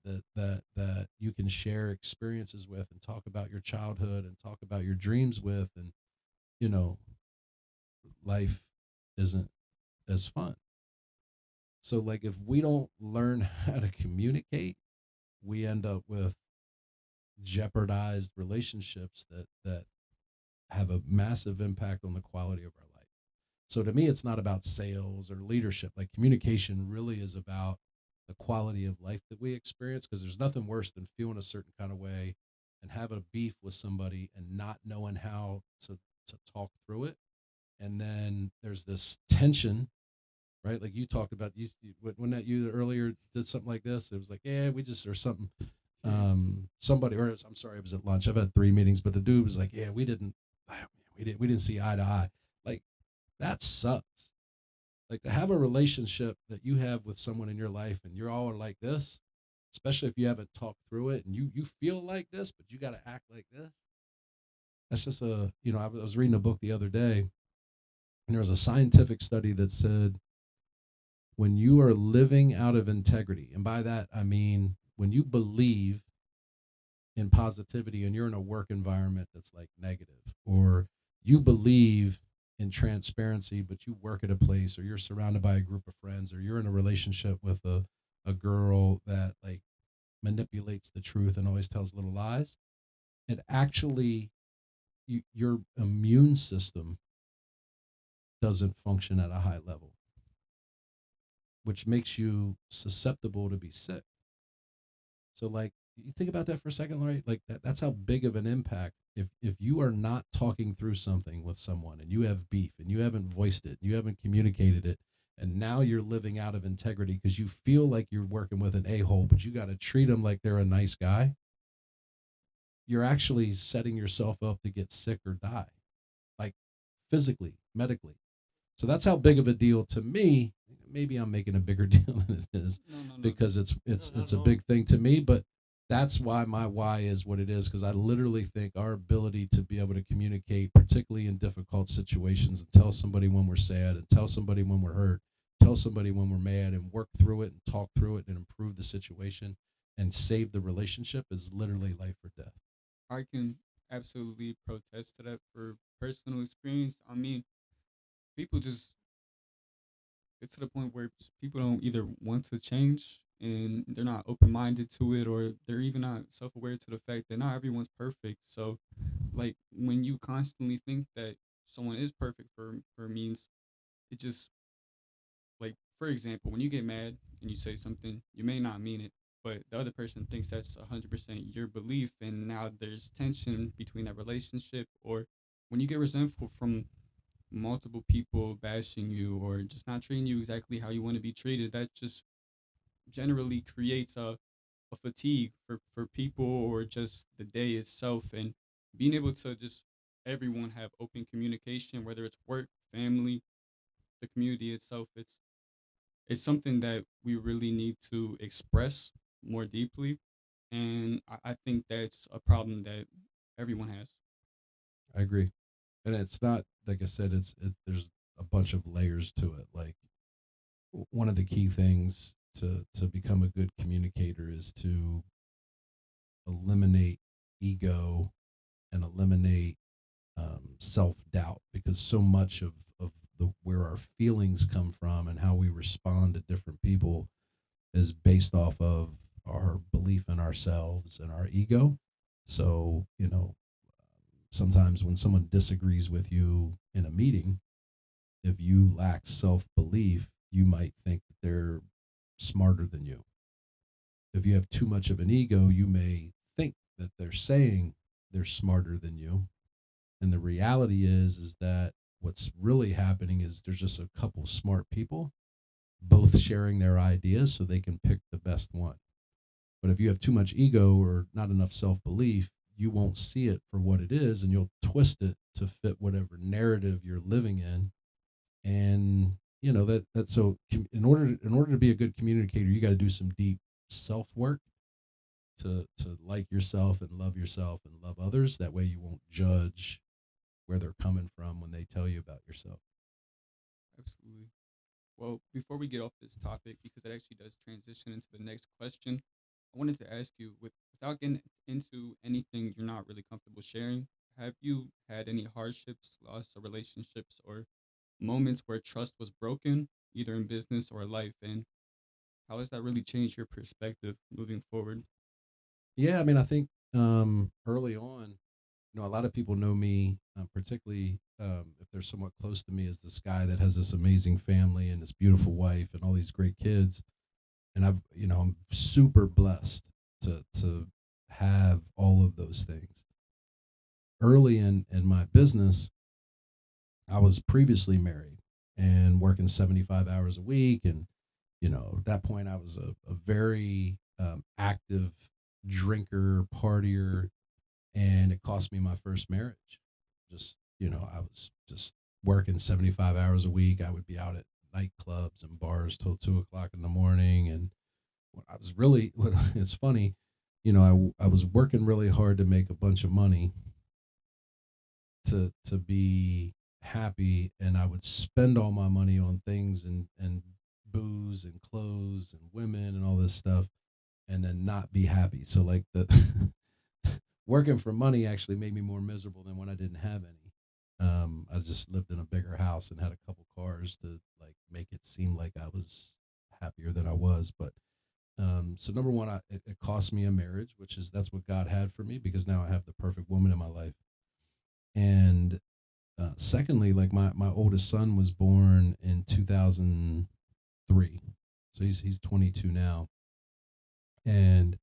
[SPEAKER 2] you can share experiences with and talk about your childhood and talk about your dreams with, and you know, life isn't as fun. So like if we don't learn how to communicate, we end up with jeopardized relationships that have a massive impact on the quality of our life. So to me, it's not about sales or leadership. Like communication really is about the quality of life that we experience, because there's nothing worse than feeling a certain kind of way and having a beef with somebody and not knowing how to talk through it. And then there's this tension, right? Like you talked about, when that you earlier did something like this, it was like, yeah, we just, or something.
[SPEAKER 3] Yeah.
[SPEAKER 2] Somebody, or I'm sorry, it was at lunch. I've had 3 meetings, but the dude was like, yeah, we didn't see eye to eye. Like that sucks. Like to have a relationship that you have with someone in your life and you're all like this, especially if you haven't talked through it and you feel like this, but you got to act like this. That's just I was reading a book the other day, and there was a scientific study that said when you are living out of integrity, and by that I mean when you believe in positivity and you're in a work environment that's like negative, or you believe in transparency but you work at a place, or you're surrounded by a group of friends, or you're in a relationship with a girl that like manipulates the truth and always tells little lies, it actually your immune system doesn't function at a high level, which makes you susceptible to be sick. So like you think about that for a second, right? Like that's how big of an impact. If you are not talking through something with someone and you have beef and you haven't voiced it, you haven't communicated it, and now you're living out of integrity because you feel like you're working with an a-hole, but you got to treat them like they're a nice guy, you're actually setting yourself up to get sick or die, like physically, medically. So that's how big of a deal to me. Maybe I'm making a bigger deal than it is
[SPEAKER 1] No, no, no.
[SPEAKER 2] because it's
[SPEAKER 3] No,
[SPEAKER 2] it's
[SPEAKER 3] not
[SPEAKER 2] it's
[SPEAKER 3] at
[SPEAKER 2] a
[SPEAKER 3] all.
[SPEAKER 2] big thing to me, but that's why my why is what it is, because I literally think our ability to be able to communicate, particularly in difficult situations, and tell somebody when we're sad and tell somebody when we're hurt, tell somebody when we're mad, and work through it and talk through it and improve the situation and save the relationship is literally life or death.
[SPEAKER 1] I can absolutely protest to that for personal experience. I mean, people just it's to the point where just people don't either want to change and they're not open minded to it, or they're even not self aware to the fact that not everyone's perfect. So, like when you constantly think that someone is perfect for means, it just like for example, when you get mad and you say something, you may not mean it, but the other person thinks that's 100% your belief, and now there's tension between that relationship. Or when you get resentful from multiple people bashing you or just not treating you exactly how you want to be treated, that just generally creates a fatigue for people or just the day itself. And being able to just everyone have open communication, whether it's work, family, the community itself, it's something that we really need to express more deeply. And I think that's a problem that everyone has.
[SPEAKER 2] I agree, and it's not like I said. There's a bunch of layers to it. Like one of the key things. to become a good communicator is to eliminate ego and eliminate self doubt, because so much of the where our feelings come from and how we respond to different people is based off of our belief in ourselves and our ego. So, sometimes when someone disagrees with you in a meeting, if you lack self belief, you might think that they're smarter than you. If you have too much of an ego, you may think that they're saying they're smarter than you. And the reality is that what's really happening is there's just a couple smart people both sharing their ideas so they can pick the best one. But if you have too much ego or not enough self belief, you won't see it for what it is, and you'll twist it to fit whatever narrative you're living in. And that so in order to be a good communicator, you got to do some deep self work to like yourself and love others. That way, you won't judge where they're coming from when they tell you about yourself.
[SPEAKER 1] Absolutely. Well, before we get off this topic, because it actually does transition into the next question, I wanted to ask you, without getting into anything you're not really comfortable sharing, have you had any hardships, loss, or relationships, or moments where trust was broken, either in business or life? And how has that really changed your perspective moving forward?
[SPEAKER 2] Yeah, I mean, I think early on, a lot of people know me, particularly if they're somewhat close to me, as this guy that has this amazing family and this beautiful wife and all these great kids. And I'm super blessed to have all of those things. Early in my business, I was previously married and working 75 hours a week. And, at that point, I was a very active drinker, partier, and it cost me my first marriage. Just, I was just working 75 hours a week. I would be out at nightclubs and bars till 2 o'clock in the morning. And I was really, it's funny, I was working really hard to make a bunch of money to be happy, and I would spend all my money on things and booze and clothes and women and all this stuff, and then not be happy. So like the working for money actually made me more miserable than when I didn't have any. I just lived in a bigger house and had a couple cars to like make it seem like I was happier than I was. But so number one, it cost me a marriage, which is that's what God had for me, because now I have the perfect woman in my life. And secondly, like my oldest son was born in 2003, so he's 22 now, and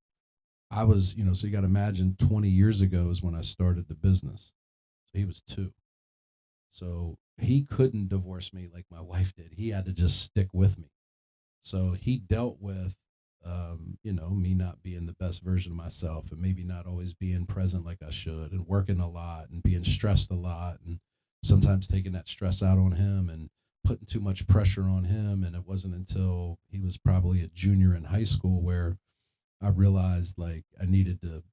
[SPEAKER 2] I was, so you got to imagine 20 years ago is when I started the business. So he was two. So he couldn't divorce me like my wife did. He had to just stick with me. So he dealt with, me not being the best version of myself and maybe not always being present like I should and working a lot and being stressed a lot and sometimes taking that stress out on him and putting too much pressure on him. And it wasn't until he was probably a junior in high school where I realized like I needed to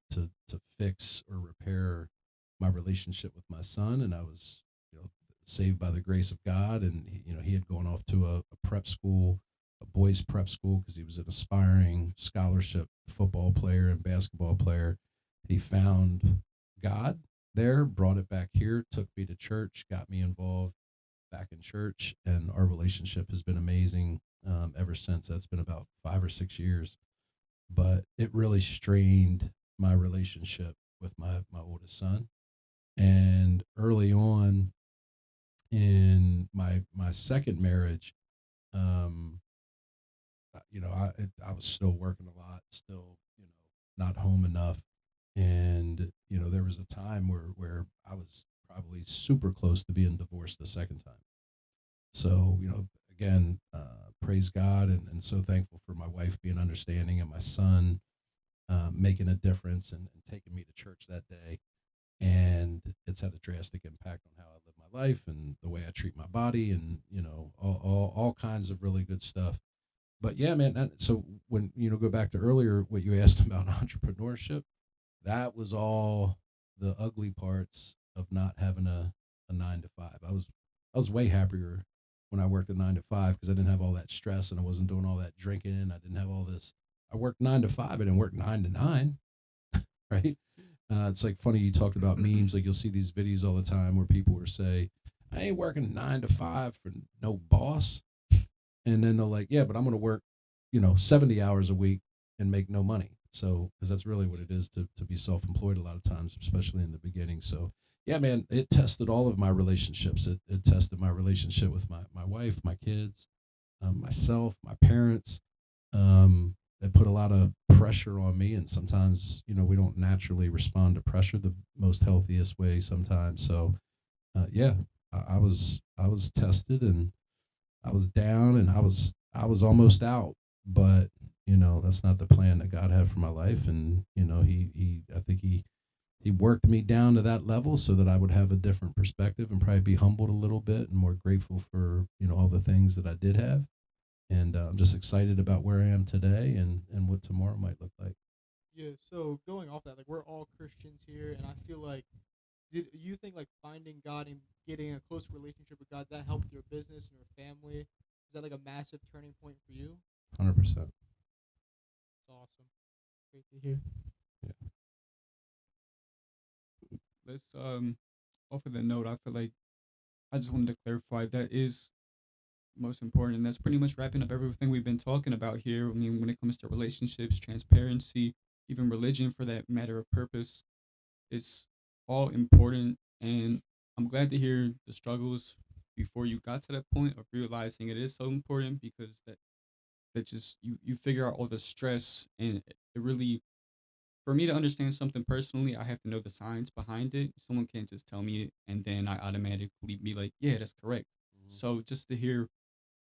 [SPEAKER 2] fix or repair my relationship with my son, and I was saved by the grace of God. And he had gone off to a prep school, a boys prep school, because he was an aspiring scholarship football player and basketball player. He found God there, brought it back here, took me to church, got me involved back in church, and our relationship has been amazing ever since. That's been about 5 or 6 years, but it really strained my relationship with my oldest son. And early on in my second marriage, um, I was still working a lot, still not home enough, and there was a time where I was probably super close to being divorced the second time. So again, praise God, and so thankful for my wife being understanding and my son making a difference and taking me to church that day. And it's had a drastic impact on how I live my life and the way I treat my body, and all kinds of really good stuff. But yeah, man. So when go back to earlier what you asked about entrepreneurship, that was all the ugly parts of not having a 9 to 5. I was way happier when I worked a 9 to 5 because I didn't have all that stress and I wasn't doing all that drinking and I didn't have all this. I worked 9 to 5. I didn't work 9 to 9, right? It's like funny you talked about memes. Like you'll see these videos all the time where people will say, "I ain't working 9 to 5 for no boss," and then they're like, "Yeah, but I'm going to work, 70 hours a week and make no money." So because that's really what it is to be self-employed a lot of times, especially in the beginning. So yeah, man, it tested all of my relationships. It tested my relationship with my wife, my kids, myself, my parents. It put a lot of pressure on me, and sometimes we don't naturally respond to pressure the most healthiest way. Sometimes, so yeah, I was tested, and I was down, and I was almost out, but that's not the plan that God had for my life, and he I think he worked me down to that level so that I would have a different perspective and probably be humbled a little bit and more grateful for all the things that I did have. And I'm just excited about where I am today and what tomorrow might look like.
[SPEAKER 3] Yeah. So going off that, like we're all Christians here, and I feel like, did you think like finding God and getting a close relationship with God that helped your business and your family? Is that like a massive turning point for you?
[SPEAKER 2] 100%.
[SPEAKER 3] It's awesome. Great to hear.
[SPEAKER 2] Yeah.
[SPEAKER 1] Let's off of that note, I feel like I just wanted to clarify that is most important, and that's pretty much wrapping up everything we've been talking about here. I mean, when it comes to relationships, transparency, even religion for that matter of purpose, it's all important. And I'm glad to hear the struggles before you got to that point of realizing it is so important, because that just you figure out all the stress, and it really, for me to understand something personally, I have to know the science behind it. Someone can't just tell me it and then I automatically be like, yeah, that's correct.
[SPEAKER 2] Mhm.
[SPEAKER 1] So just to hear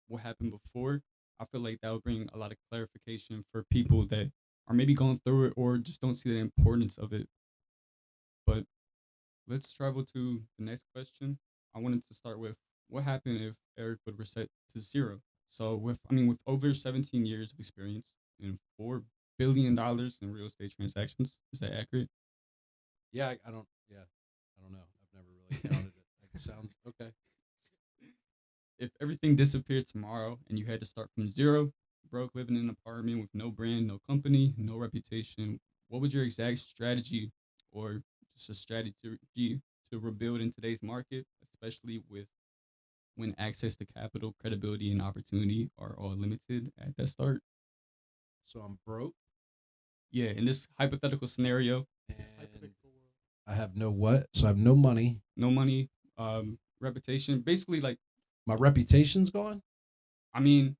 [SPEAKER 1] what happened before, I feel like that would bring a lot of clarification for people that are maybe going through it or just don't see the importance of it. But let's travel to the next question. I wanted to start with, what happened if Eric would reset to zero? So with over 17 years of experience and $4 billion in real estate transactions, is that accurate?
[SPEAKER 2] Yeah, I don't. Yeah, I don't know. I've never really counted it. Like, it sounds okay.
[SPEAKER 1] If everything disappeared tomorrow and you had to start from zero, broke, living in an apartment with no brand, no company, no reputation, what would your exact strategy, or just a strategy to rebuild in today's market, especially with when access to capital, credibility, and opportunity are all limited at that start?
[SPEAKER 2] So I'm broke
[SPEAKER 1] Yeah, in this hypothetical scenario,
[SPEAKER 2] and
[SPEAKER 3] Hypothetical world.
[SPEAKER 2] I have no what? So I have no money.
[SPEAKER 1] no money, reputation, basically like,
[SPEAKER 2] My reputation's gone.
[SPEAKER 1] I mean,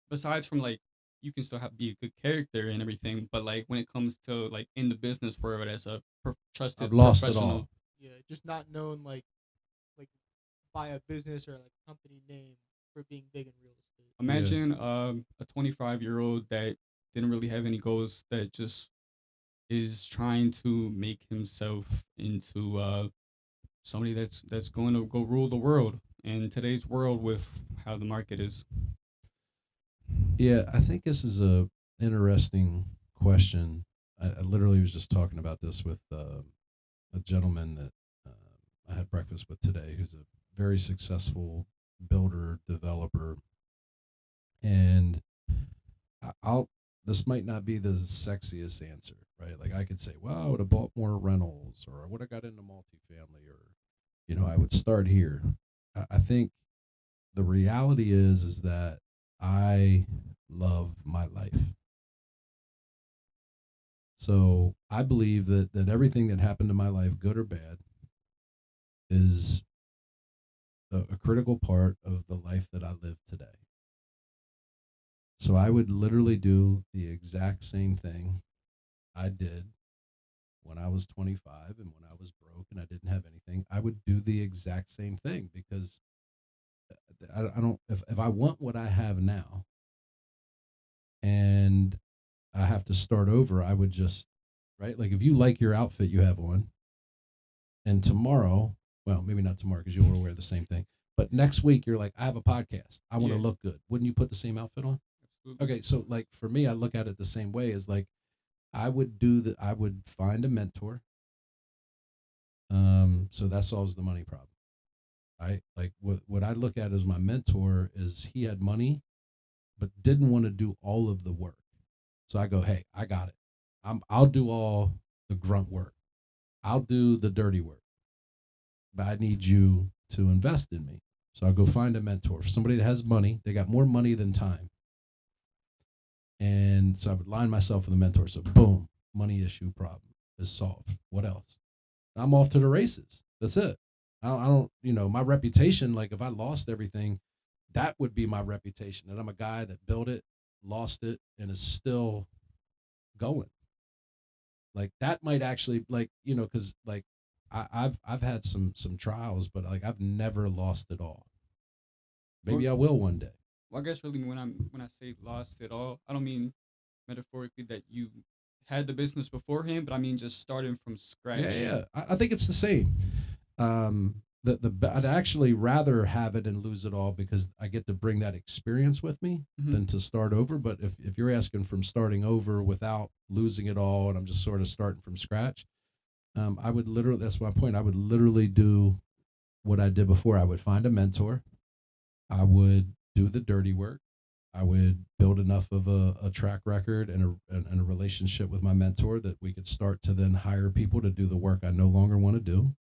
[SPEAKER 1] besides from like, you can still have be a good character and everything, but like when it comes to like in the business world as a
[SPEAKER 2] I've
[SPEAKER 1] trusted
[SPEAKER 2] lost it
[SPEAKER 1] professional,
[SPEAKER 2] all.
[SPEAKER 3] Yeah, just not known like by a business or like company name for being big in real estate.
[SPEAKER 2] Yeah.
[SPEAKER 1] imagine a 25-year-old that didn't really have any goals, that just is trying to make himself into somebody that's going to go rule the world in today's world with how the market is.
[SPEAKER 2] Yeah, I think this is a interesting question. I literally was just talking about this with a gentleman that I had breakfast with today, who's a very successful builder developer, and I'll. This might not be the sexiest answer, right? Like I could say, well, I would have bought more rentals, or I would have got into multifamily, or I would start here. I think the reality is that I love my life. So I believe that everything that happened in my life, good or bad, is a critical part of the life that I live today. So I would literally do the exact same thing I did when I was 25 and when I was broke and I didn't have anything. I would do the exact same thing because I don't, if I want what I have now and I have to start over, I would just, right? Like if you like your outfit you have on, and tomorrow, well, maybe not tomorrow because you'll wear the same thing, but next week you're like, I have a podcast. I want to
[SPEAKER 1] Yeah,
[SPEAKER 2] look good. Wouldn't you put the same outfit on?
[SPEAKER 1] absolutely.
[SPEAKER 2] Okay, so like for me, I look at it the same way as like I would find a mentor. So that solves the money problem. Right? Like what I look at as my mentor is he had money but didn't want to do all of the work. So I go, hey, I got it. I'll do all the grunt work. I'll do the dirty work, but I need you to invest in me. So I'll go find a mentor, somebody that has money. They got more money than time. And so I would line myself with a mentor. So boom, money issue problem is solved. What else? I'm off to the races. That's it. I don't, my reputation, like if I lost everything, that would be my reputation. That I'm a guy that built it, lost it, and is still going. Like that might actually, like, because like I've had some trials, but like I've never lost it all.
[SPEAKER 1] Well,
[SPEAKER 2] Maybe I will one day.
[SPEAKER 1] well, I guess really when I say lost it all, I don't mean metaphorically that you had the business beforehand, but I mean just starting from
[SPEAKER 2] Yeah,
[SPEAKER 1] scratch.
[SPEAKER 2] yeah. I think it's the same. I'd actually rather have it and lose it all because I get to bring that experience with me
[SPEAKER 1] Hmm.
[SPEAKER 2] than to start over. But if you're asking from starting over without losing it all, and I'm just sort of starting from scratch, I would literally. That's my point. I would literally do what I did before. I would find a mentor. I would do the dirty work. I would build enough of a track record and a relationship with my mentor that we could start to then hire people to do the work I no longer want to do.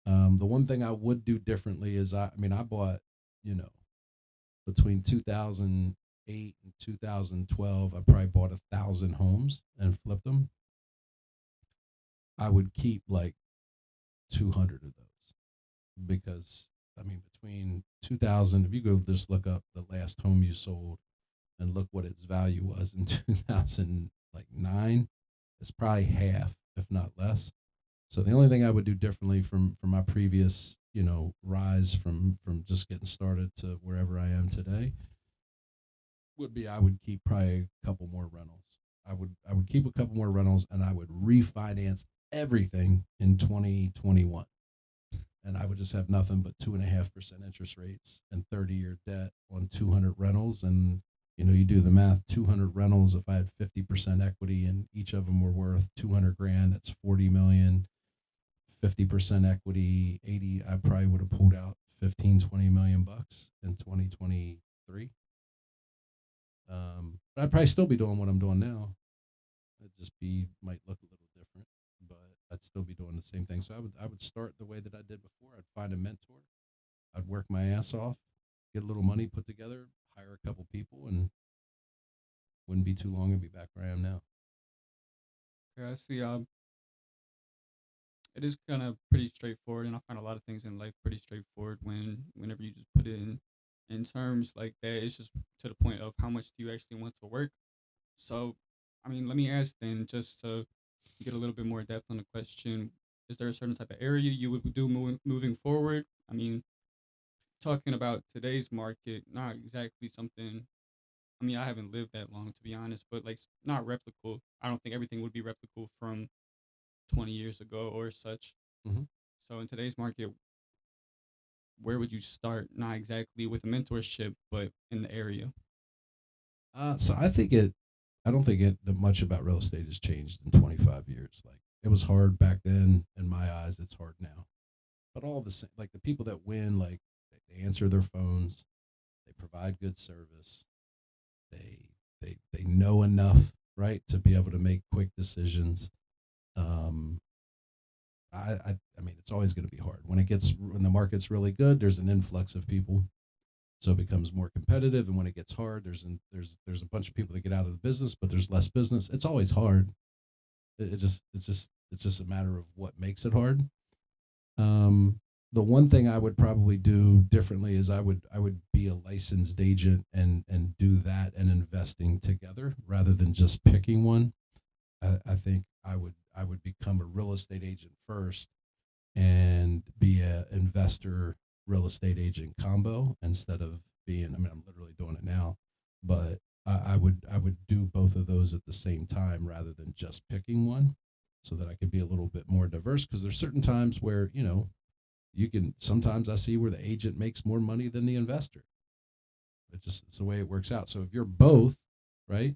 [SPEAKER 2] The one thing I would do differently is I mean, I bought, you know, between 2008 and 2012, I probably bought 1,000 homes and flipped them. I would keep like 200 of those because, I mean, between 2000, if you go just look up the last home you sold and look what its value was in 2009, it's probably half, if not less. So the only thing I would do differently from my previous, rise from just getting started to wherever I am today would be I would keep probably a couple more rentals. I would keep a couple more rentals and I would refinance everything in 2021. And I would just have nothing but 2.5% interest rates and 30-year debt on 200 rentals. And you do the math, 200 rentals. If I had 50% equity and each of them were worth 200 grand, that's 40 million. 50% equity, 80, I probably would have pulled out 15, 20 million bucks in 2023. But I'd probably still be doing what I'm doing now. It just might look a little different, but I'd still be doing the same thing. So I would start the way that I did before. I'd find a mentor. I'd work my ass off, get a little money put together, hire a couple people, and wouldn't be too long and be back where I am now.
[SPEAKER 1] Yeah, I see. It is kind of pretty straightforward, and I find a lot of things in life pretty straightforward whenever you just put it in terms like that. It's just to the point of how much do you actually want to work. So, I mean, let me ask then, just to get a little bit more depth on the question: is there a certain type of area you would do moving forward? I mean, talking about today's market, not exactly something. I mean, I haven't lived that long to be honest, but like not replicable. I don't think everything would be replicable from 20 years ago or such.
[SPEAKER 2] Mm-hmm.
[SPEAKER 1] So in today's market, where would you start? Not exactly with a mentorship, but in the area.
[SPEAKER 2] So I don't think it much about real estate has changed in 25 years. Like it was hard back then. In my eyes, it's hard now. But all the same, like the people that win, like they answer their phones, they provide good service, they they know enough, right, to be able to make quick decisions. Um, I mean, it's always going to be hard when the market's really good. There's an influx of people, so it becomes more competitive. And when it gets hard, there's a bunch of people that get out of the business, but there's less business. It's always hard. It's just a matter of what makes it hard. Um, the one thing I would probably do differently is I would be a licensed agent and do that and investing together rather than just picking one. I think I would become a real estate agent first and be a investor real estate agent combo instead of being. I mean, I'm literally doing it now, but I would do both of those at the same time rather than just picking one, so that I could be a little bit more diverse. Because there's certain times where you can. Sometimes I see where the agent makes more money than the investor. It's the way it works out. So if you're both, right,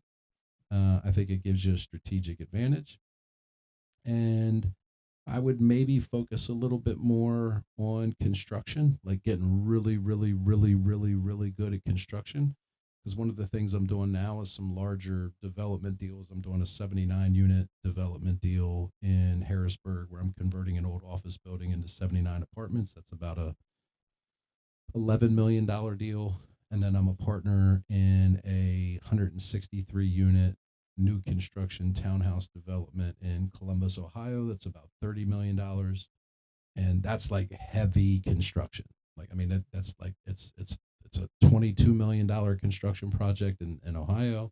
[SPEAKER 2] I think it gives you a strategic advantage. And I would maybe focus a little bit more on construction, like getting really, really, really, really, really good at construction. Because one of the things I'm doing now is some larger development deals. I'm doing a 79 unit development deal in Harrisburg where I'm converting an old office building into 79 apartments. That's about a $11 million deal. And then I'm a partner in a 163 unit new construction townhouse development in Columbus, Ohio. That's about $30 million, and that's like heavy construction. Like, I mean, that's like it's a $22 million construction project in Ohio,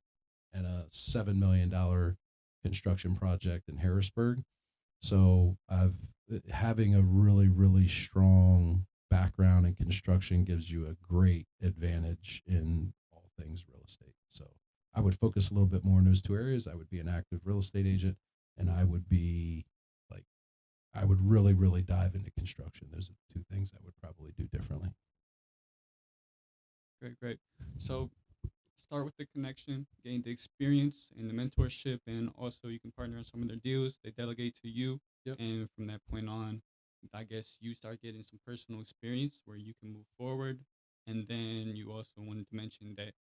[SPEAKER 2] and a $7 million construction project in Harrisburg. So I've having a really, really strong background in construction gives you a great advantage in all things real estate. So I would focus a little bit more in those two areas. I would be an active real estate agent, and I would be like I would really, really dive into construction. Those are the two things I would probably do differently.
[SPEAKER 1] Great, great. So start with the connection, gain the experience and the mentorship, and also you can partner on some of their deals. They delegate to you,
[SPEAKER 2] Yep.
[SPEAKER 1] and from that point on, I guess you start getting some personal experience where you can move forward. And then you also wanted to mention that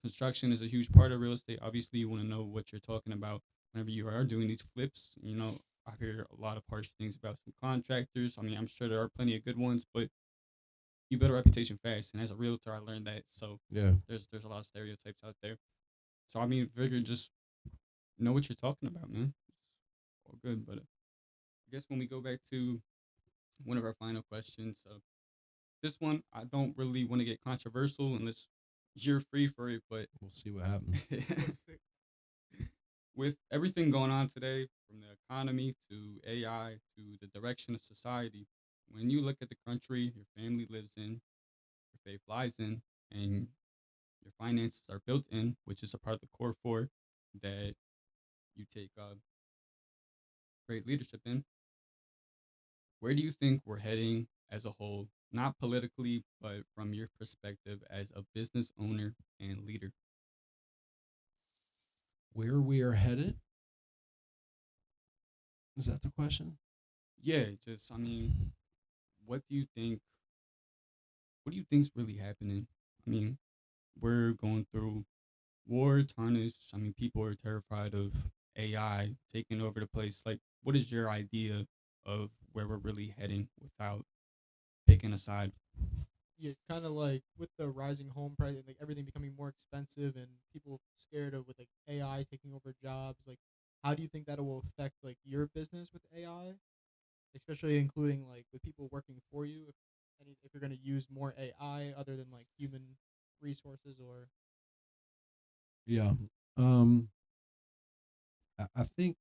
[SPEAKER 1] construction is a huge part of real estate. Obviously, you want to know what you're talking about whenever you are doing these flips. I hear a lot of harsh things about some contractors. I mean, I'm sure there are plenty of good ones, but you build a reputation fast. And as a realtor, I learned that. So
[SPEAKER 2] Yeah.
[SPEAKER 1] there's a lot of stereotypes out there. So I mean, figure just know what you're talking about, man. It's all good. But I guess when we go back to one of our final questions, this one I don't really want to get controversial unless you're free for it. But
[SPEAKER 2] We'll see what happens.
[SPEAKER 1] with everything going on today, from the economy to AI to the direction of society, when you look at the country your family lives in, your faith lies in, and your finances are built in, which is a part of the core four that you take great leadership in, where do you think we're heading as a whole? Not politically, but from your perspective as a business owner and leader.
[SPEAKER 2] Where we are headed? Is that the question?
[SPEAKER 1] Yeah, just I mean, what do you think? What do you think's really happening? I mean, we're going through war, tarnish. I mean, people are terrified of AI taking over the place. Like, what is your idea of where we're really heading without picking a side?
[SPEAKER 3] Yeah, kind of like with the rising home price, like everything becoming more expensive, and people scared of with like AI taking over jobs. Like, how do you think that will affect like your business with AI, especially including like with people working for you? If you're going to use more AI other than like human resources, or
[SPEAKER 2] Yeah. Um, I think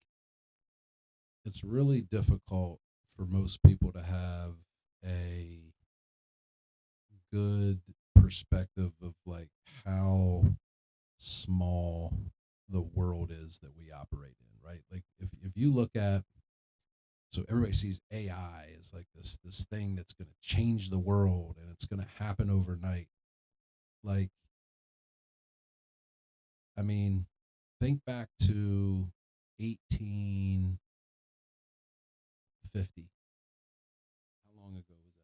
[SPEAKER 2] it's really difficult for most people to have a good perspective of like how small the world is that we operate in, right? Like if you look at so everybody sees AI as like this thing that's going to change the world and it's going to happen overnight. Like, I mean, think back to 1850. How long ago was that?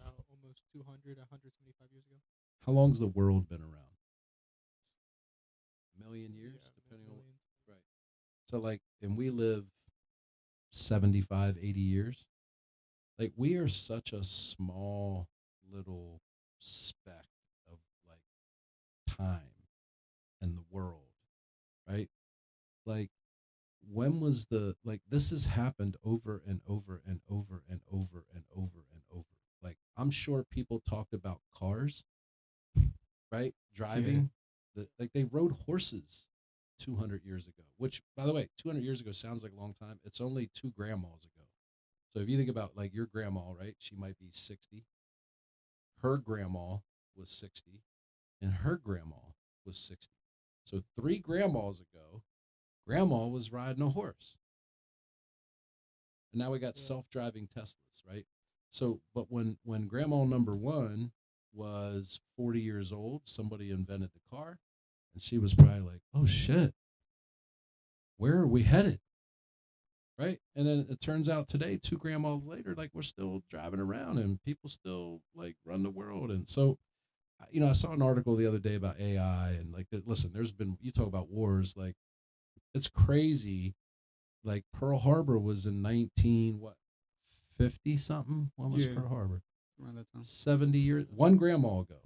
[SPEAKER 3] about almost 200, 175 years ago.
[SPEAKER 2] How long's the world been around? A million years,
[SPEAKER 3] Yeah,
[SPEAKER 2] depending on
[SPEAKER 3] millions.
[SPEAKER 2] right. So like, and we live 75, 80 years. Like we are such a small little speck of like time in the world, right? Like when was the like this has happened over and over and over and over and over and over. Like I'm sure people talked about cars, right?
[SPEAKER 1] Yeah.
[SPEAKER 2] Driving, like they rode horses 200 years ago, which by the way, 200 years ago sounds like a long time. It's only two grandmas ago. So if you think about like your grandma, right? She might be 60. Her grandma was 60 and her grandma was 60. So three grandmas ago, grandma was riding a horse. And now we got
[SPEAKER 3] Yeah,
[SPEAKER 2] self-driving Teslas, right? So, but when grandma number one was 40 years old, somebody invented the car, and she was probably like, "Oh shit, where are we headed?" right? And then it turns out today, two grandmas later, like we're still driving around and people still like run the world. And so, I saw an article the other day about AI and like, listen, there's been, you talk about wars, like it's crazy. Like Pearl Harbor was in 19, what, 50 something? When was
[SPEAKER 1] Yeah,
[SPEAKER 2] Pearl Harbor?
[SPEAKER 1] around that time.
[SPEAKER 2] 70 years, one grandma ago.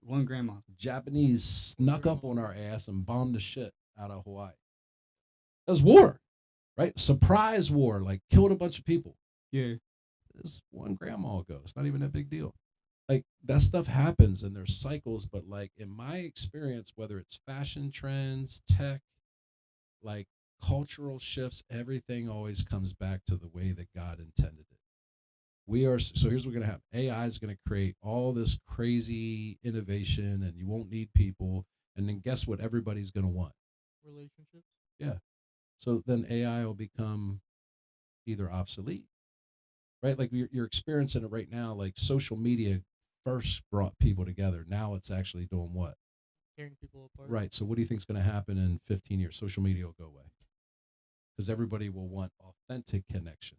[SPEAKER 1] One grandma.
[SPEAKER 2] Japanese
[SPEAKER 3] One
[SPEAKER 2] snuck
[SPEAKER 3] grandma
[SPEAKER 2] up on our
[SPEAKER 3] ago.
[SPEAKER 2] ass and bombed the shit out of Hawaii. It was war, right? Surprise war, like killed a bunch of people.
[SPEAKER 1] Yeah,
[SPEAKER 2] This one grandma ago. It's not even a big deal. Like that stuff happens and there's cycles, but like in my experience, whether it's fashion trends, tech, like cultural shifts, everything always comes back to the way that God intended it. So here's what's going to happen. AI is going to create all this crazy innovation and you won't need people. And then guess what? Everybody's going to want.
[SPEAKER 3] Relationships.
[SPEAKER 2] Yeah. So then AI will become either obsolete, right? Like you're experiencing it right now. Like social media first brought people together. Now it's actually doing what?
[SPEAKER 3] Tearing people apart.
[SPEAKER 2] Right. So what do you think is going to happen in 15 years? Social media will go away because everybody will want authentic connection.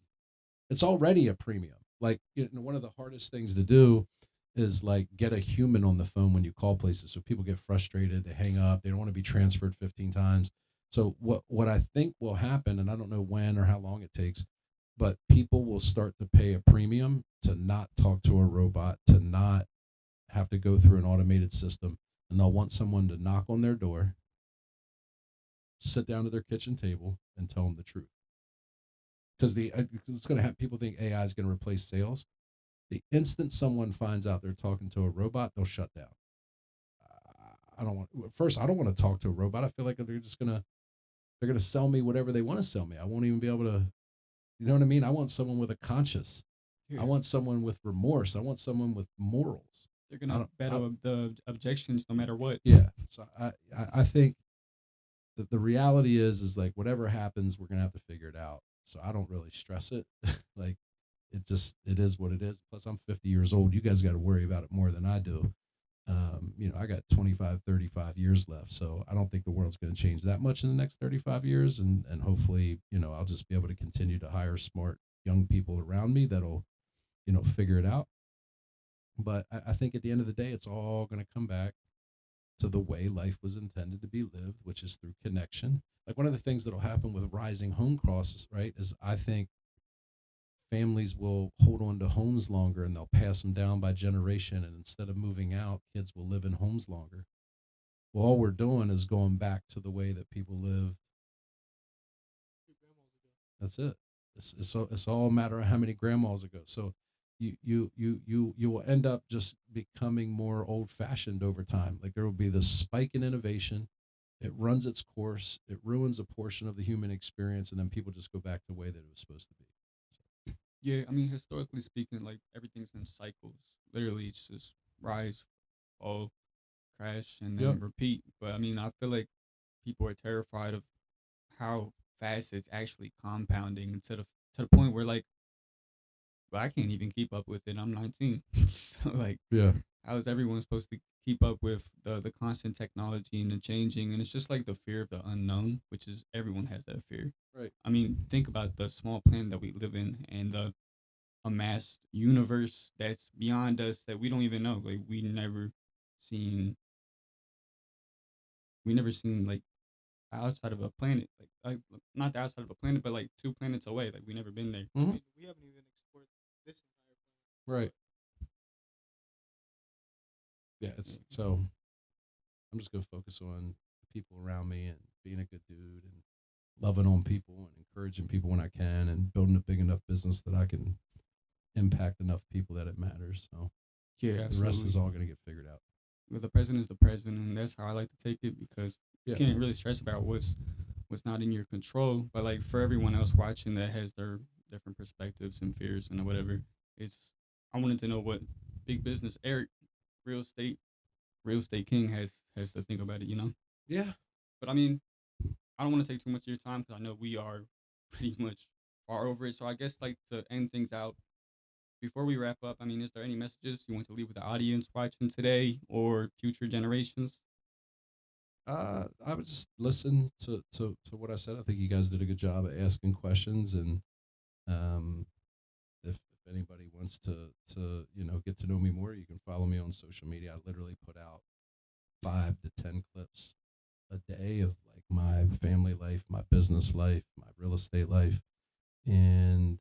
[SPEAKER 2] It's already a premium. Like one of the hardest things to do is like get a human on the phone when you call places. So people get frustrated, they hang up, they don't want to be transferred 15 times. So what I think will happen, and I don't know when or how long it takes, but people will start to pay a premium to not talk to a robot, to not have to go through an automated system, and they'll want someone to knock on their door, sit down at their kitchen table, and tell them the truth. Because it's going to have people think AI is going to replace sales. The instant someone finds out they're talking to a robot, they'll shut down. I don't want first. I don't want to talk to a robot. I feel like they're gonna sell me whatever they want to sell me. I won't even be able to. You know what I mean? I want someone with a conscience. I
[SPEAKER 1] yeah.
[SPEAKER 2] want someone with remorse. I want someone with morals.
[SPEAKER 1] They're
[SPEAKER 2] I
[SPEAKER 1] gonna
[SPEAKER 2] don't.
[SPEAKER 1] battle the objections no matter what.
[SPEAKER 2] Yeah. So I think that the reality is like whatever happens, we're gonna have to figure it out. So I don't really stress it. Like it is what it is. Plus, I'm 50 years old. You guys got to worry about it more than I do. I got 25, 35 years left. So I don't think the world's going to change that much in the next 35 years. And hopefully, I'll just be able to continue to hire smart young people around me that'll, figure it out. But I think at the end of the day, it's all going to come back to the way life was intended to be lived, which is through connection. Like one of the things that'll happen with rising home costs, right, is I think families will hold on to homes longer and they'll pass them down by generation. And instead of moving out, kids will live in homes longer. Well, all we're doing is going back to the way that people live.
[SPEAKER 3] Two grandmas ago.
[SPEAKER 2] That's it. It's all a matter of how many grandmas ago. So you will end up just becoming more old fashioned over time. Like there will be this spike in innovation. It runs its course. It ruins a portion of the human experience, and then people just go back to the way that it was supposed to be. So,
[SPEAKER 1] Yeah, I mean, historically speaking, like everything's in cycles. Literally, it's just rise, fall, crash, and
[SPEAKER 2] yep.
[SPEAKER 1] then repeat. But I mean, I feel like people are terrified of how fast it's actually compounding to the point where like, well, I can't even keep up with it. I'm 19, so like,
[SPEAKER 2] Yeah.
[SPEAKER 1] how is everyone supposed to keep up with the constant technology and the changing? And it's just like the fear of the unknown, which is everyone has that fear.
[SPEAKER 2] Right.
[SPEAKER 1] I mean, think about the small planet that we live in and the amassed universe that's beyond us that we don't even know. Like seen we never seen like outside of a planet, like not the outside of a planet, but like two planets away. Like we never been there.
[SPEAKER 2] Mm-hmm.
[SPEAKER 3] We haven't even explored this entire
[SPEAKER 2] Right. Yeah.
[SPEAKER 1] Yeah.
[SPEAKER 2] It's so I'm just gonna focus on the people around me and being a good dude and loving on people and encouraging people when I can and building a big enough business that I can impact enough people that it matters. So
[SPEAKER 1] Yeah,
[SPEAKER 2] the rest
[SPEAKER 1] absolutely.
[SPEAKER 2] is all gonna get figured out.
[SPEAKER 1] Well, the president is the president, and that's how I like to take it because you
[SPEAKER 2] Yeah.
[SPEAKER 1] can't really stress about what's not in your control. But like for everyone else watching that has their different perspectives and fears and whatever, it's I wanted to know what big business Eric, real estate, real estate king has to think about it.
[SPEAKER 2] Yeah.
[SPEAKER 1] But I mean, I don't want to take too much of your time because I know we are pretty much far over it. So I guess like to end things out before we wrap up, I mean, is there any messages you want to leave with the audience watching today or future generations?
[SPEAKER 2] I would just listen to what I said. I think you guys did a good job at asking questions, and um, if anybody wants to get to know me more, you can follow me on social media. I literally put out 5 to 10 clips a day of like my family life, my business life, my real estate life, and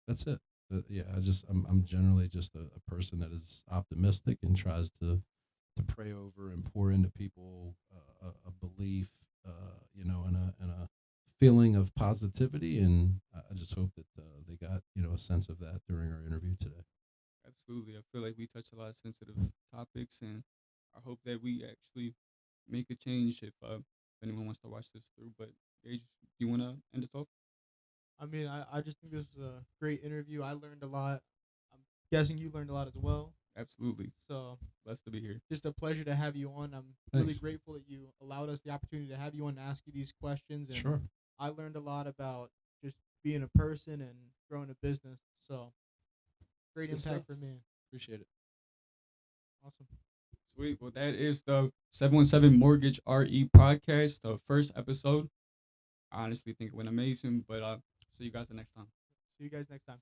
[SPEAKER 2] that's it. Yeah, I'm generally just a person that is optimistic and tries to pray over and pour into people a belief, and a feeling of positivity. And I just hope that they got a sense of that during our interview today.
[SPEAKER 1] Absolutely. I feel like we touched a lot of sensitive topics, and I hope that we actually make a change if anyone wants to watch this through. But Gage, do you want to end us off?
[SPEAKER 3] I mean, I just think this was a great interview. I learned a lot. I'm guessing you learned a lot as well.
[SPEAKER 1] Absolutely.
[SPEAKER 3] So
[SPEAKER 1] Blessed to be here.
[SPEAKER 3] just a pleasure to have you on. I'm really
[SPEAKER 2] Thanks.
[SPEAKER 3] grateful that you allowed us the opportunity to have you on and ask you these questions. And
[SPEAKER 2] Sure.
[SPEAKER 3] I learned a lot about just being a person and growing a business. So great
[SPEAKER 2] Good stuff.
[SPEAKER 3] impact for me.
[SPEAKER 2] Appreciate it.
[SPEAKER 3] Awesome.
[SPEAKER 1] Sweet. Well, that is the 717 Mortgage RE podcast, the first episode. I honestly think it went amazing, but see you guys the next time.
[SPEAKER 3] See you guys next time.